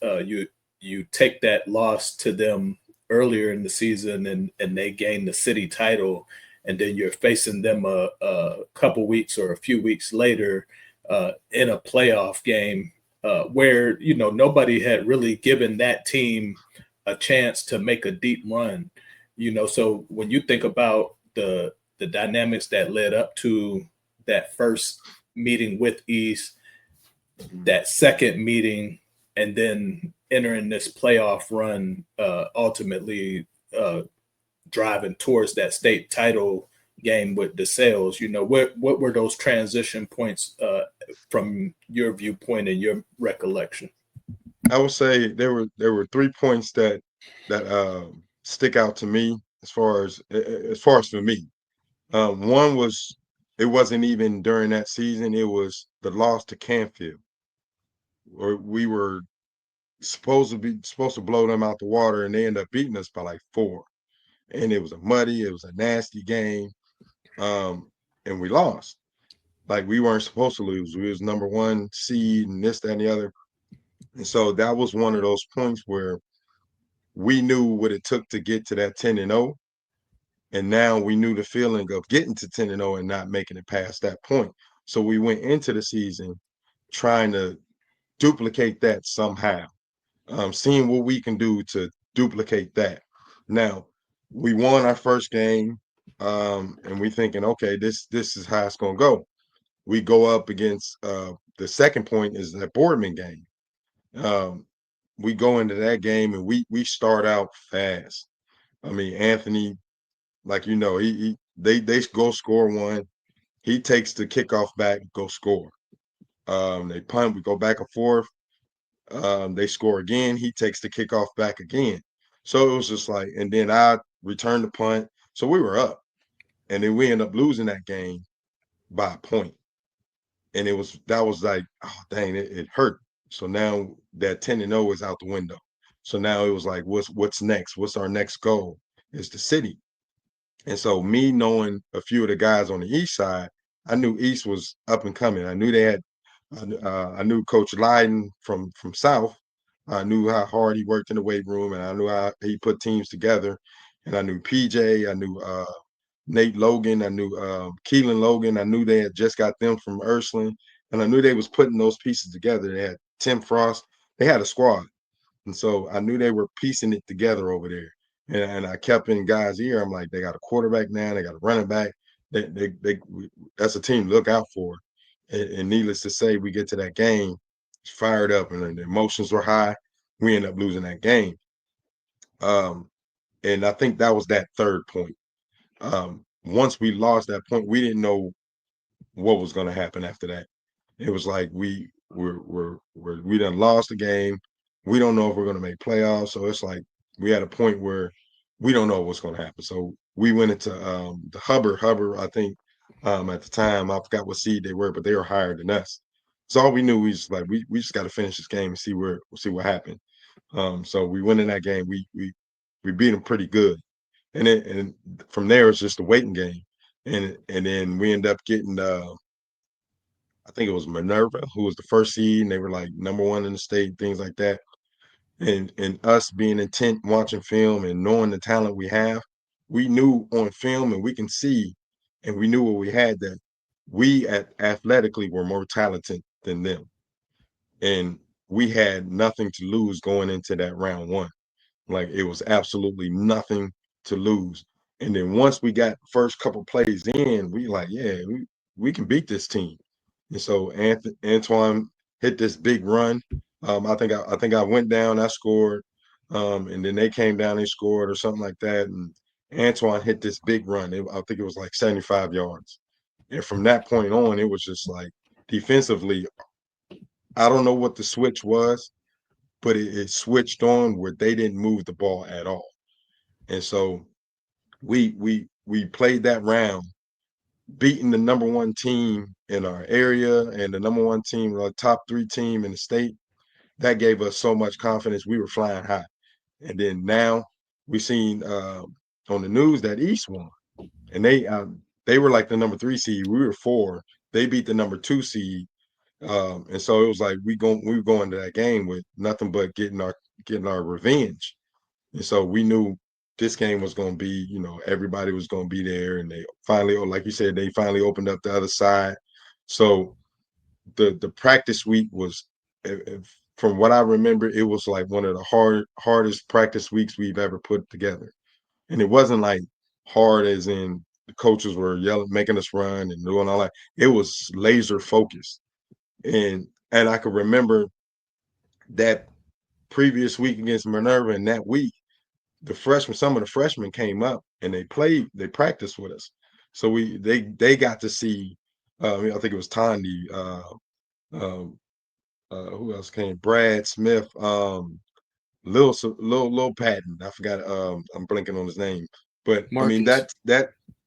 you take that loss to them earlier in the season, and they gain the city title, and then you're facing them a couple weeks or a few weeks later in a playoff game where nobody had really given that team a chance to make a deep run. So when you think about the dynamics that led up to that first meeting with East, that second meeting, and then entering this playoff run, ultimately driving towards that state title game with the sales, what were those transition points from your viewpoint and your recollection? I would say there were 3 points that stick out to me as far as for me. One was it wasn't even during that season. It was the loss to Canfield, where we were supposed to blow them out the water, and they ended up beating us by like 4. And it was it was a nasty game, um, and we lost. Like we weren't supposed to lose. We was number one seed, and this, that, and the other. And so that was one of those points where we knew what it took to get to that 10-0. And now we knew the feeling of getting to 10-0 and not making it past that point. So we went into the season trying to duplicate that somehow, seeing what we can do to duplicate that. Now, we won our first game, and we thinking, okay, this is how it's gonna go. We go up against the second point is that Boardman game. Um, we go into that game and we start out fast. I mean, Anthony, like they go score one. He takes the kickoff back, go score. They punt, we go back and forth. They score again. He takes the kickoff back again. So it was just like, and then I returned the punt. So we were up, and then we end up losing that game by a point. And that was like, oh dang, it hurt. So now that 10-0 is out the window. So now it was like, what's next? What's our next goal? Is the city. And so me knowing a few of the guys on the east side, I knew East was up and coming. I knew they had I knew Coach Lyden from South. I knew how hard he worked in the weight room, and I knew how he put teams together. And I knew PJ. I knew Nate Logan. I knew Keelan Logan. I knew they had just got them from Ursuline, and I knew they was putting those pieces together. They had Tim Frost. They had a squad, and so I knew they were piecing it together over there. And I kept in guys' ear. I'm like, they got a quarterback now. They got a running back. That's a team to look out for. And needless to say, we get to that game, fired up, and the emotions were high. We end up losing that game. Um, and I think that was that third point. Once we lost that point, we didn't know what was going to happen after that. It was like we done lost the game. We don't know if we're going to make playoffs. So it's like we had a point where we don't know what's going to happen. So we went into the Hubbard. I think at the time I forgot what seed they were, but they were higher than us. So all we knew was like we just got to finish this game and see what happened. So we went in that game. We beat them pretty good, and from there it's just a waiting game, and then we end up getting I think it was Minerva, who was the first seed, and they were like #1 in the state, things like that. And us being intent watching film and knowing the talent we have, we knew on film and we can see, and we knew what we had, that we athletically were more talented than them. And we had nothing to lose going into that round one. Like, it was absolutely nothing to lose. And then once we got first couple plays in, we like, yeah, we can beat this team. And so Antoine hit this big run. I think I went down, I scored, and then they came down, they scored or something like that. And Antoine hit this big run. I think it was like 75 yards. And from that point on, it was just like defensively, I don't know what the switch was, but it switched on where they didn't move the ball at all. And so we played that round, beating the #1 team in our area and the #1 team, the top 3 team in the state. That gave us so much confidence. We were flying high. And then now we seen on the news that East won, and they were like the #3 seed. We were 4. They beat the #2 seed. And so it was like we were going to that game with nothing but getting our revenge. And so we knew this game was going to be, everybody was going to be there. And they finally, like you said, they finally opened up the other side. So the practice week was, from what I remember, it was like one of the hardest practice weeks we've ever put together. And it wasn't like hard as in the coaches were yelling, making us run and doing all that. It was laser focused. And I could remember that previous week against Minerva, and that week some of the freshmen came up and they practiced with us. So they got to see, I think it was Tandy, um, who else came? Brad Smith, Lil Patton. I forgot. I'm blinking on his name, but I mean Marcus.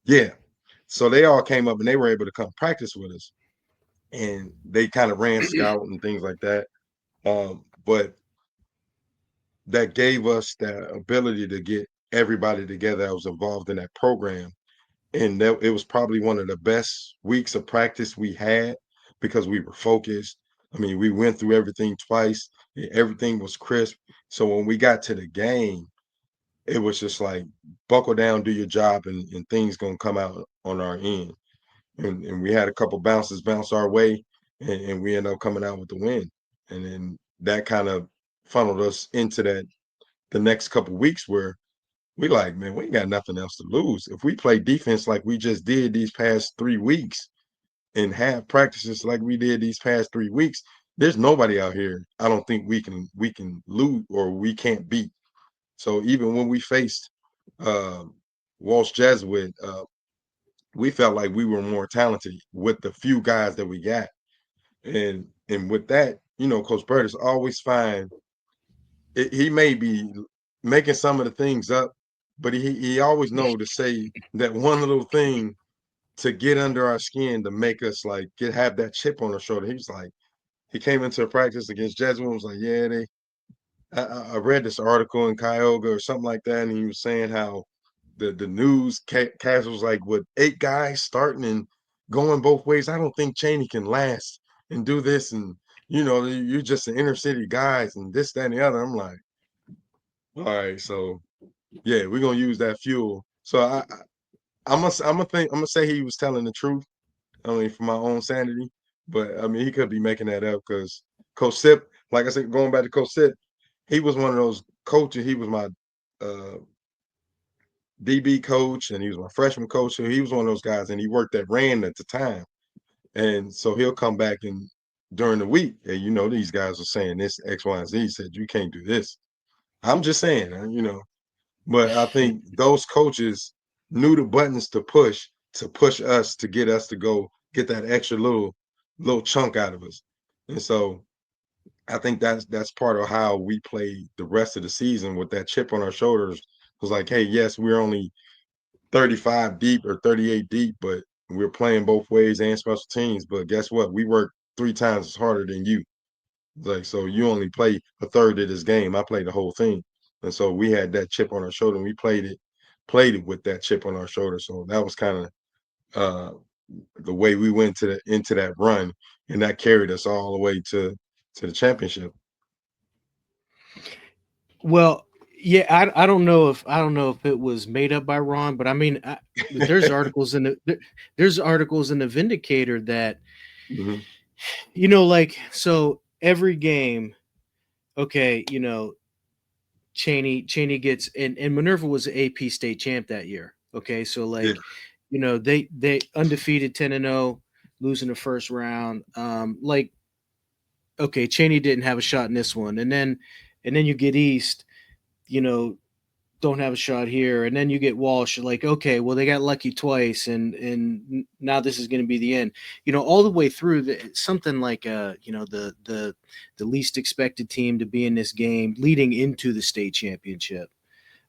yeah. So they all came up and they were able to come practice with us, and they kind of ran scout and things like that. But that gave us that ability to get everybody together that was involved in that program. And it was probably one of the best weeks of practice we had, because we were focused. I mean, we went through everything twice. Everything was crisp. So when we got to the game, it was just like, buckle down, do your job, and things gonna come out on our end. And we had a couple bounces bounce our way, and we ended up coming out with the win. And then that kind of funneled us into the next couple weeks, where we like, man, we ain't got nothing else to lose. If we play defense like we just did these past 3 weeks, and have practices like we did these past 3 weeks, there's nobody out here I don't think we can lose or we can't beat. So even when we faced um Walsh Jesuit, we felt like we were more talented with the few guys that we got. And with that, Coach Burtis always find he may be making some of the things up, but he always know to say that one little thing to get under our skin, to make us like have that chip on our shoulder. He came into a practice against Jesuit and was like, yeah, I read this article in Cuyahoga or something like that, and he was saying how the news cast was like, with 8 guys starting and going both ways, I don't think Chaney can last and do this, and you're just an inner city guys and this, that, and the other. I'm like, all right, so yeah, we're gonna use that fuel. So I'm gonna say he was telling the truth. I mean, for my own sanity, but I mean, he could be making that up, because Coach Sip, like I said, going back to Coach Sip, he was one of those coaches. He was my uh, DB coach, and he was my freshman coach. So he was one of those guys, and he worked at Rand at the time. And so he'll come back and during the week, and these guys are saying this X, Y, and Z. He said, you can't do this. I'm just saying, but I think those coaches knew the buttons to push us, to get us to go get that extra little chunk out of us. And so I think that's part of how we played the rest of the season, with that chip on our shoulders. It was like, hey, yes, we're only 35 deep or 38 deep, but we're playing both ways and special teams. But guess what? We work 3 times as harder than you. Like, so you only play a third of this game. I played the whole thing. And so we had that chip on our shoulder, and we played it with that chip on our shoulder. So that was kind of the way we went into that run. and that carried us all the way to the championship. Well, yeah, I don't know if it was made up by Ron, but I mean, there's articles in there's articles in the Vindicator that Mhm. like so every game, okay, Chaney gets and Minerva was AP state champ that year. Okay, so Yeah, like, they undefeated 10-0, losing the first round. Like, okay, Chaney didn't have a shot in this one, and then you get East, you know, don't have a shot here, and then you get Walsh. Like, okay, well they got lucky twice, and now this is going to be the end. All the way through something like the least expected team to be in this game leading into the state championship.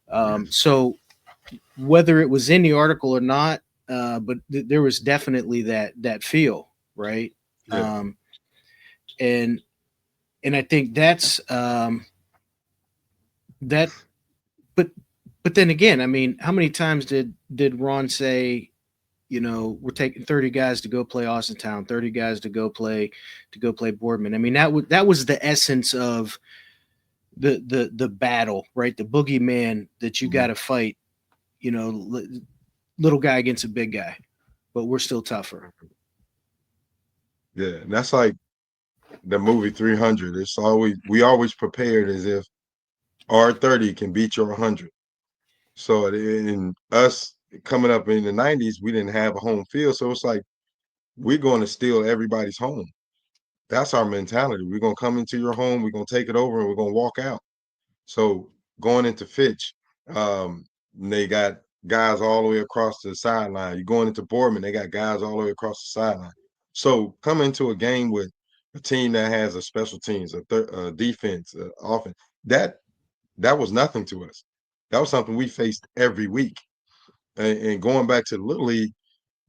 yes, So whether it was in the article or not, but there was definitely that feel, right? yeah. Um, and and I think that's that. But then again, I mean, how many times did Ron say, we're taking 30 guys to go play Austintown, 30 guys to go play Boardman? I mean, that was the essence of the battle, right? The boogeyman that you Mhm. got to fight, little guy against a big guy, but we're still tougher. Yeah, and that's like the movie 300. We always prepared as if our 30 can beat your 100. So in us coming up in the 90s, we didn't have a home field, so it's like we're going to steal everybody's home. That's our mentality. We're going to come into your home, we're going to take it over, and we're going to walk out. So going into Fitch, they got guys all the way across the sideline. You're going into Boardman, they got guys all the way across the sideline. So come into a game with a team that has a special teams, a defense, offense. That was nothing to us. That was something we faced every week. And going back to the Little League,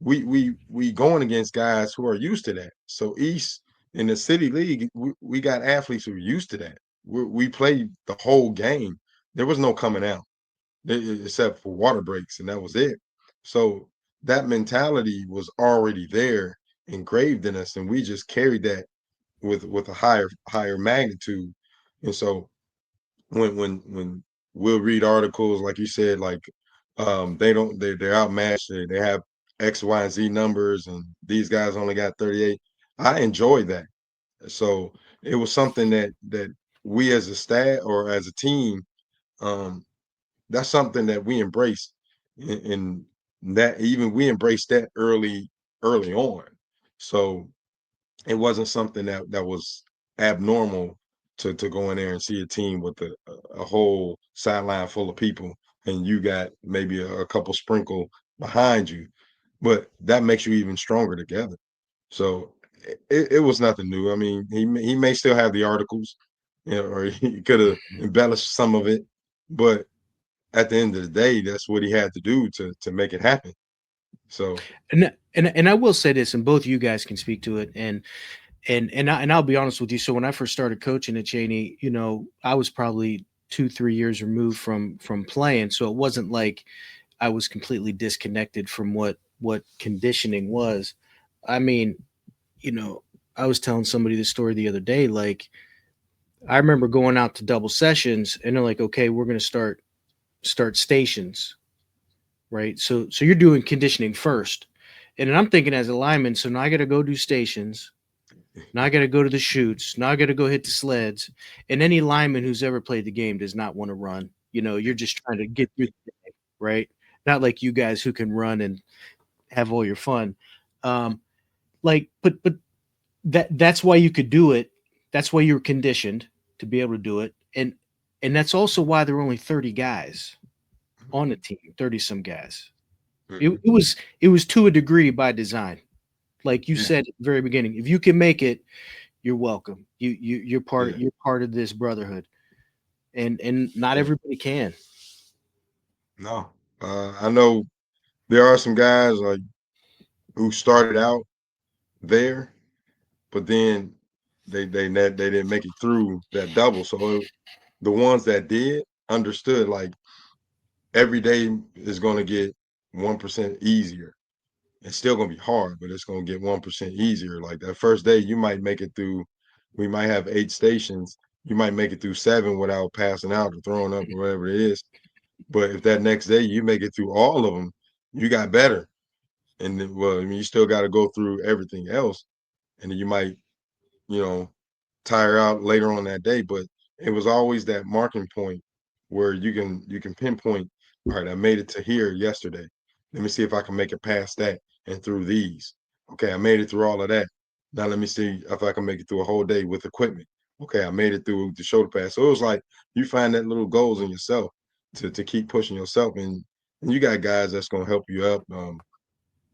we going against guys who are used to that. So East in the City League, we got athletes who are used to that. We played the whole game. There was no coming out except for water breaks, and that was it. So that mentality was already there, engraved in us, and we just carried that with a higher magnitude. And so when we'll read articles like you said, like they're outmatched, they have X, Y, and Z numbers, and these guys only got 38. I enjoyed that. So it was something that we as a staff or as a team, um, that's something that we embraced, and that even we embraced that early on. So it wasn't something that was abnormal to go in there and see a team with a whole sideline full of people, and you got maybe a couple sprinkle behind you, but that makes you even stronger together. So it was nothing new. I mean, he may still have the articles, or he could have embellished some of it, but at the end of the day, that's what he had to do to make it happen. So And I will say this, and both you guys can speak to it, and I'll be honest with you. So when I first started coaching at Chaney, I was probably 2-3 years removed from playing, so it wasn't like I was completely disconnected from what conditioning was. I mean, I was telling somebody this story the other day. Like, I remember going out to double sessions, and they're like, "Okay, we're going to start stations, right? So you're doing conditioning first." And then I'm thinking as a lineman, so now I got to go do stations. Now I got to go to the shoots. Now I got to go hit the sleds. And any lineman who's ever played the game does not want to run. You're just trying to get through the day, right? Not like you guys who can run and have all your fun. Um, but that's why you could do it. That's why you were conditioned to be able to do it. And that's also why there were only 30 guys on the team, 30 some guys. It, mhm. it was it was to a degree by design. Like you Yeah, said at the very beginning, if you can make it, you're welcome. You're yeah, part of this brotherhood, and not yeah. everybody can. No, I know there are some guys like who started out there, but then they didn't make it through that double. So the ones that did understood like every day is going to get 1% easier. It's still gonna be hard, but it's gonna get 1% easier. Like that first day, you might make it through. We might have 8 stations. You might make it through 7 without passing out or throwing up or whatever it is. But if that next day you make it through all of them, you got better. And then, well, I mean, you still got to go through everything else, and then you might, you know, tire out later on that day. But it was always that marking point where you can pinpoint, all right, I made it to here yesterday. Let me see if I can make it past that and through these. Okay, I made it through all of that. Now let me see if I can make it through a whole day with equipment. Okay, I made it through the shoulder pass. So it was like you find that little goals in yourself to keep pushing yourself, and you got guys that's gonna help you up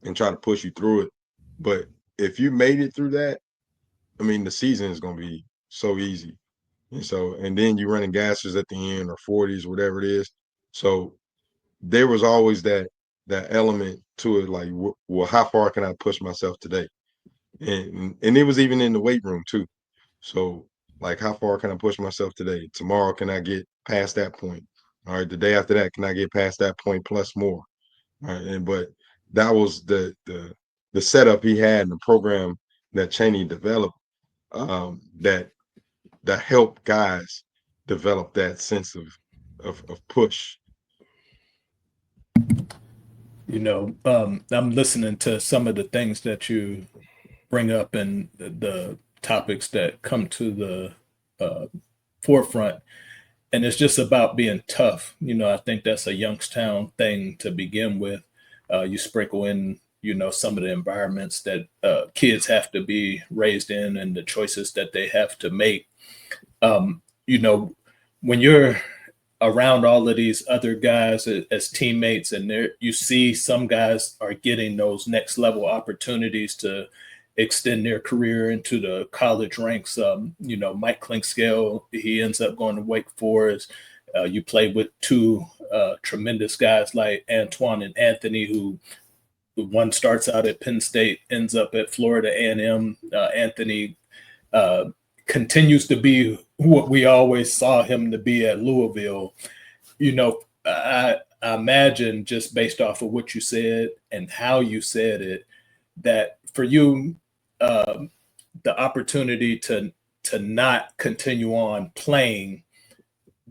and try to push you through it. But if you made it through that, I mean, the season is going to be so easy. And then you running gases at the end or 40s, whatever it is. So there was always that element to it, like, well, how far can I push myself today? And it was even in the weight room too. So like, how far can I push myself today? Tomorrow, can I get past that point? All right, the day after that, can I get past that point plus more? All right, but that was the setup he had in the program that Chaney developed, that helped guys develop that sense of push. I'm listening to some of the things that you bring up and the topics that come to the forefront. And it's just about being tough. I think that's a Youngstown thing to begin with. You sprinkle in, some of the environments that kids have to be raised in and the choices that they have to make. Um, you know, when you're around all of these other guys as teammates, and there you see some guys are getting those next level opportunities to extend their career into the college ranks. Mike Clinkscale, he ends up going to Wake Forest. You play with two tremendous guys like Antoine and Anthony, who one starts out at Penn State, ends up at Florida A&M. Anthony uh, continues to be what we always saw him to be at Louisville. I imagine, just based off of what you said and how you said it, that for you, uh, the opportunity to not continue on playing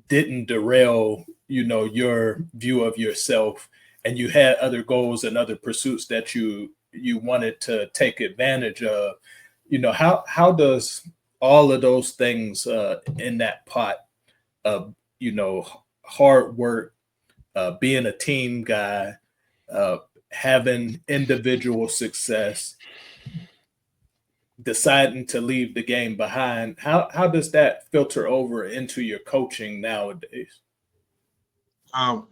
didn't derail, your view of yourself, and you had other goals and other pursuits that you wanted to take advantage of. How does all of those things in that pot of hard work, being a team guy, uh, having individual success, deciding to leave the game behind, how does that filter over into your coaching nowadays?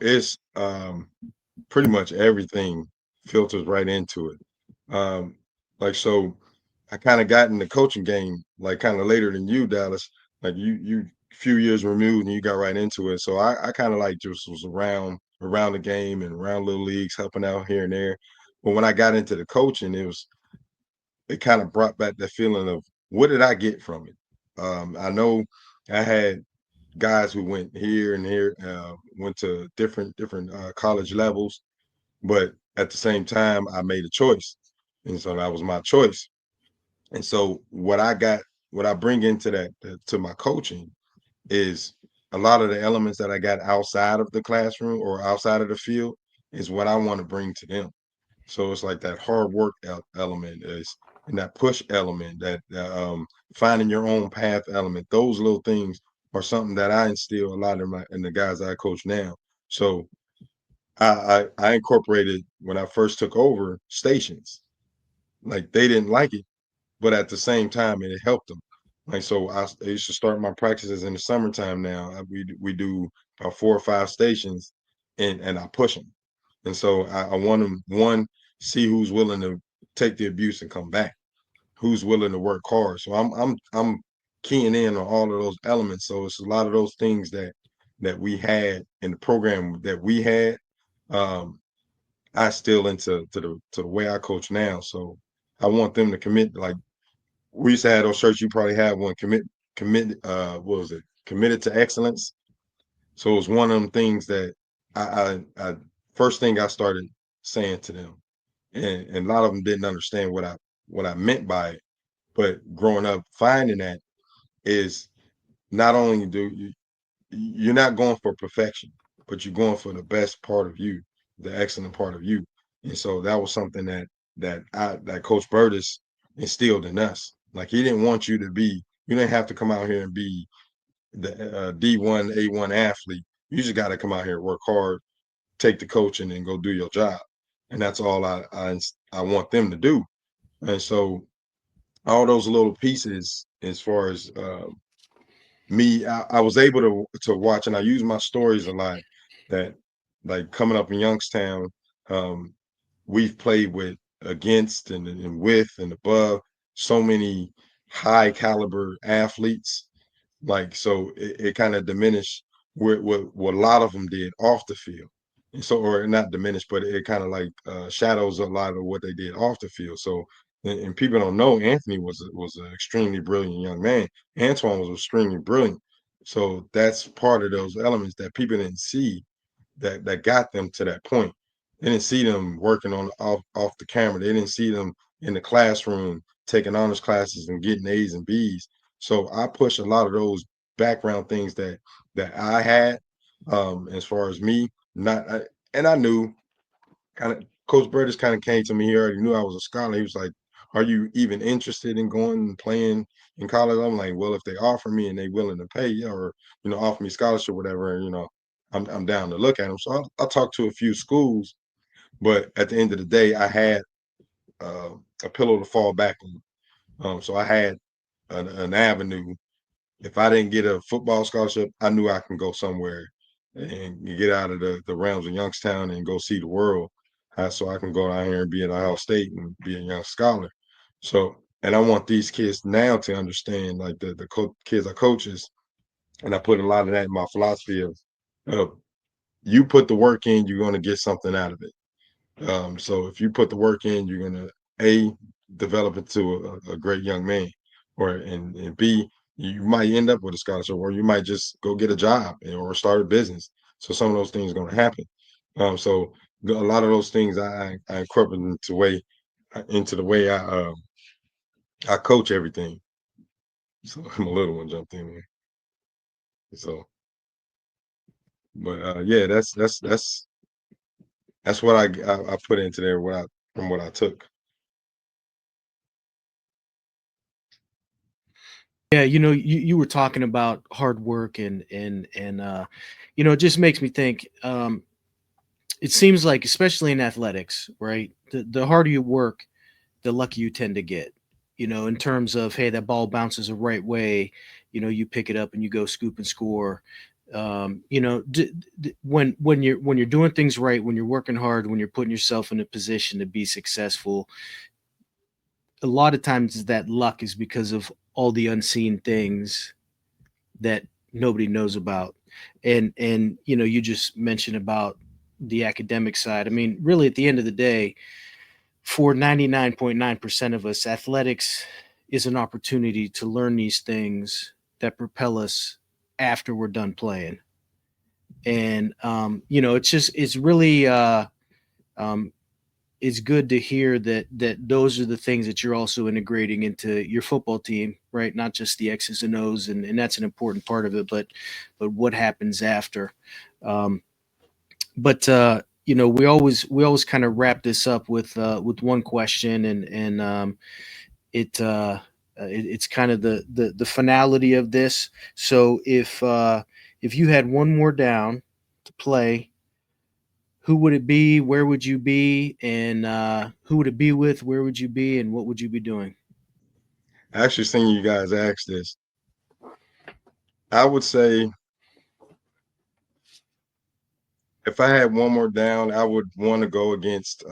It's pretty much everything filters right into it. Um, like so, I kind of got in the coaching game like kind of later than you, Dallas. Like you few years removed and you got right into it. So I kind of like just was around the game and around little leagues, helping out here and there. But when I got into the coaching, it kind of brought back that feeling of what did I get from it? I know I had guys who went here and here, went to different college levels, but at the same time, I made a choice, and so that was my choice. And so what I bring into to my coaching is a lot of the elements that I got outside of the classroom or outside of the field is what I want to bring to them. So it's like that hard work element is, and that push element, that finding your own path element. Those little things are something that I instill a lot in the guys I coach now. So I incorporated when I first took over stations. Like they didn't like it, but at the same time, it helped them. Like so, I used to start my practices in the summertime. Now we do about 4 or 5 stations, and I push them. And so I want them, one, see who's willing to take the abuse and come back, who's willing to work hard. So I'm keying in on all of those elements. So it's a lot of those things that we had in the program that we had. Um, I still into to the way I coach now. So I want them to commit. Like we used to have those shirts. You probably have one. Commit. What was it? Committed to excellence. So it was one of them things that I first thing I started saying to them and a lot of them didn't understand what I meant by it. But growing up, finding that is not only do you're not going for perfection, but you're going for the best part of you, the excellent part of you. And so that was something that Coach Burtis instilled in us. Like he didn't want you to be, you didn't have to come out here and be the D1, A1 athlete. You just got to come out here, work hard, take the coaching, and go do your job. And that's all I want them to do. And so all those little pieces, as far as me, I was able to watch, and I use my stories a lot. That like coming up in Youngstown, um, we've played with against and with and above so many high caliber athletes, like so it kind of diminished what a lot of them did off the field. And so, or not diminished, but it kind of like shadows a lot of what they did off the field. So and people don't know Anthony was an extremely brilliant young man. Antoine was extremely brilliant. So that's part of those elements that people didn't see that got them to that point. They didn't see them working on off the camera. They didn't see them in the classroom taking honors classes and getting A's and B's. So I push a lot of those background things that I had, as far as me. Not and I knew kind of Coach Burtis kind of came to me. He already knew I was a scholar. He was like, "Are you even interested in going and playing in college?" I'm like, "Well, if they offer me and they willing to pay, yeah, or offer me scholarship, whatever, I'm down to look at them." So I talked to a few schools, but at the end of the day, I had uh, a pillow to fall back on. So I had an avenue. If I didn't get a football scholarship, I knew I can go somewhere and get out of the realms of Youngstown and go see the world. So I can go down here and be at Ohio State and be a young scholar. So, and I want these kids now to understand, like the kids are coaches, and I put a lot of that in my philosophy of you put the work in, you're going to get something out of it. So if you put the work in, you're gonna develop into a great young man, and B, you might end up with a scholarship, or you might just go get a job or start a business. So some of those things are gonna happen. So a lot of those things I incorporate into the way I coach everything. So my little one jumped in there. So, but yeah, that's what I put into there. From what I took. Yeah, you were talking about hard work and it just makes me think. It seems like, especially in athletics, right? The harder you work, the luckier you tend to get. In terms of, hey, that ball bounces the right way, you pick it up and you go scoop and score. When you're doing things right, when you're working hard, when you're putting yourself in a position to be successful, a lot of times that luck is because of all the unseen things that nobody knows about. And you just mentioned about the academic side. I mean, really, at the end of the day, for 99.9% of us, athletics is an opportunity to learn these things that propel us after we're done playing. And it's really um, it's good to hear that those are the things that you're also integrating into your football team, right? Not just the X's and O's, and that's an important part of it, but what happens after. Um, but we always kind of wrap this up with one question, and it's kind of the finality of this. So if you had one more down to play, who would it be? Where would you be? And who would it be with? Where would you be? And what would you be doing? I actually seen you guys ask this. I would say if I had one more down, I would want to go against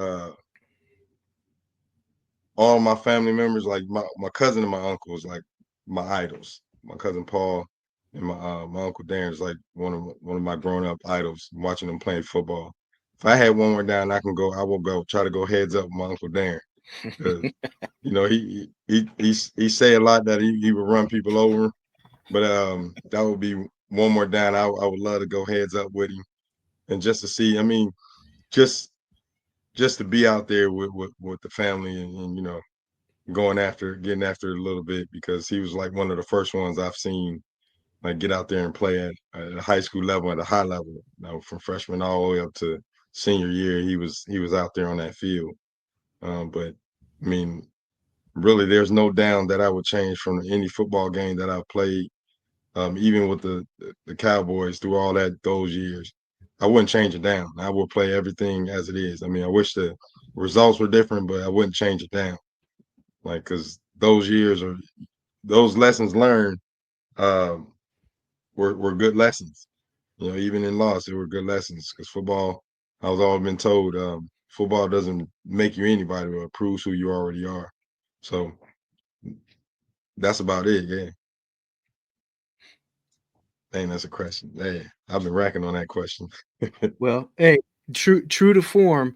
all my family members, like my cousin and my uncle is like my idols. My cousin Paul and my uncle Darren is like one of my grown up idols. Watching them playing football. If I had one more down, I will go try to go heads up with my uncle Darren because he say a lot that he would run people over, but that would be one more down. I would love to go heads up with him and just to see. I mean, just just to be out there with the family and getting after it a little bit, because he was like one of the first ones I've seen like get out there and play at a high school level, at a high level. From freshman all the way up to senior year, he was out there on that field. But I mean, really, there's no down that I would change from any football game that I've played. Even with the Cowboys through all those years, I wouldn't change it down. I would play everything as it is. I mean, I wish the results were different, but I wouldn't change it down. Like, because those years or those lessons learned um, were good lessons. Even in loss, they were good lessons. Because football, I was always been told, football doesn't make you anybody, but it proves who you already are. So that's about it. Yeah. Dang, that's a question. Hey, I've been racking on that question. Well, hey, true to form.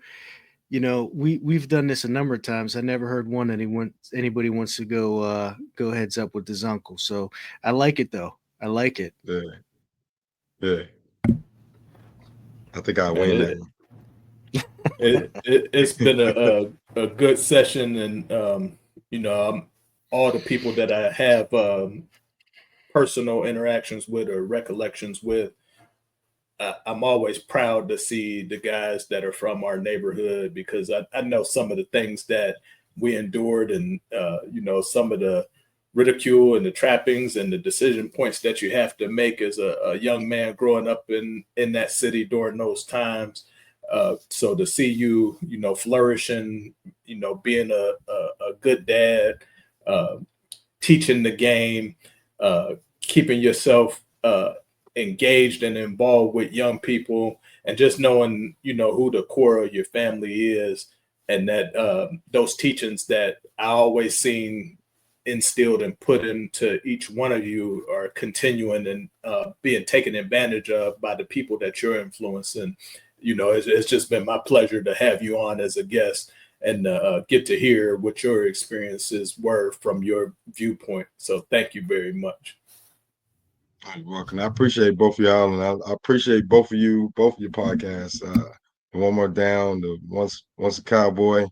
We've done this a number of times. I never heard anybody wants to go heads up with his uncle. So I like it though. I like it. Yeah, yeah. I think I Man, win that one. it's been a good session, and all the people that I have personal interactions with or recollections with, I'm always proud to see the guys that are from our neighborhood, because I know some of the things that we endured, and some of the ridicule and the trappings and the decision points that you have to make as a young man growing up in that city during those times. So to see you, flourishing, being a good dad, uh, teaching the game, keeping yourself engaged and involved with young people, and just knowing, who the core of your family is, and that those teachings that I always seen instilled and put into each one of you are continuing and being taken advantage of by the people that you're influencing. It's just been my pleasure to have you on as a guest and get to hear what your experiences were from your viewpoint. So thank you very much. You're welcome. I appreciate both of y'all, and I appreciate both of you, both of your podcasts. One More Down, the once a Cowboy,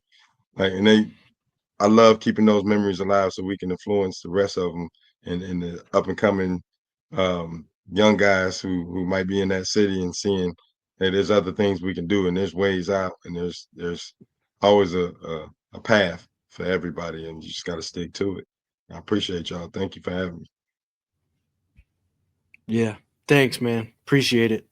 I love keeping those memories alive so we can influence the rest of them and the up and coming young guys who might be in that city and seeing that there's other things we can do and there's ways out and there's always a path for everybody, and you just got to stick to it. I appreciate y'all. Thank you for having me. Yeah. Thanks, man. Appreciate it.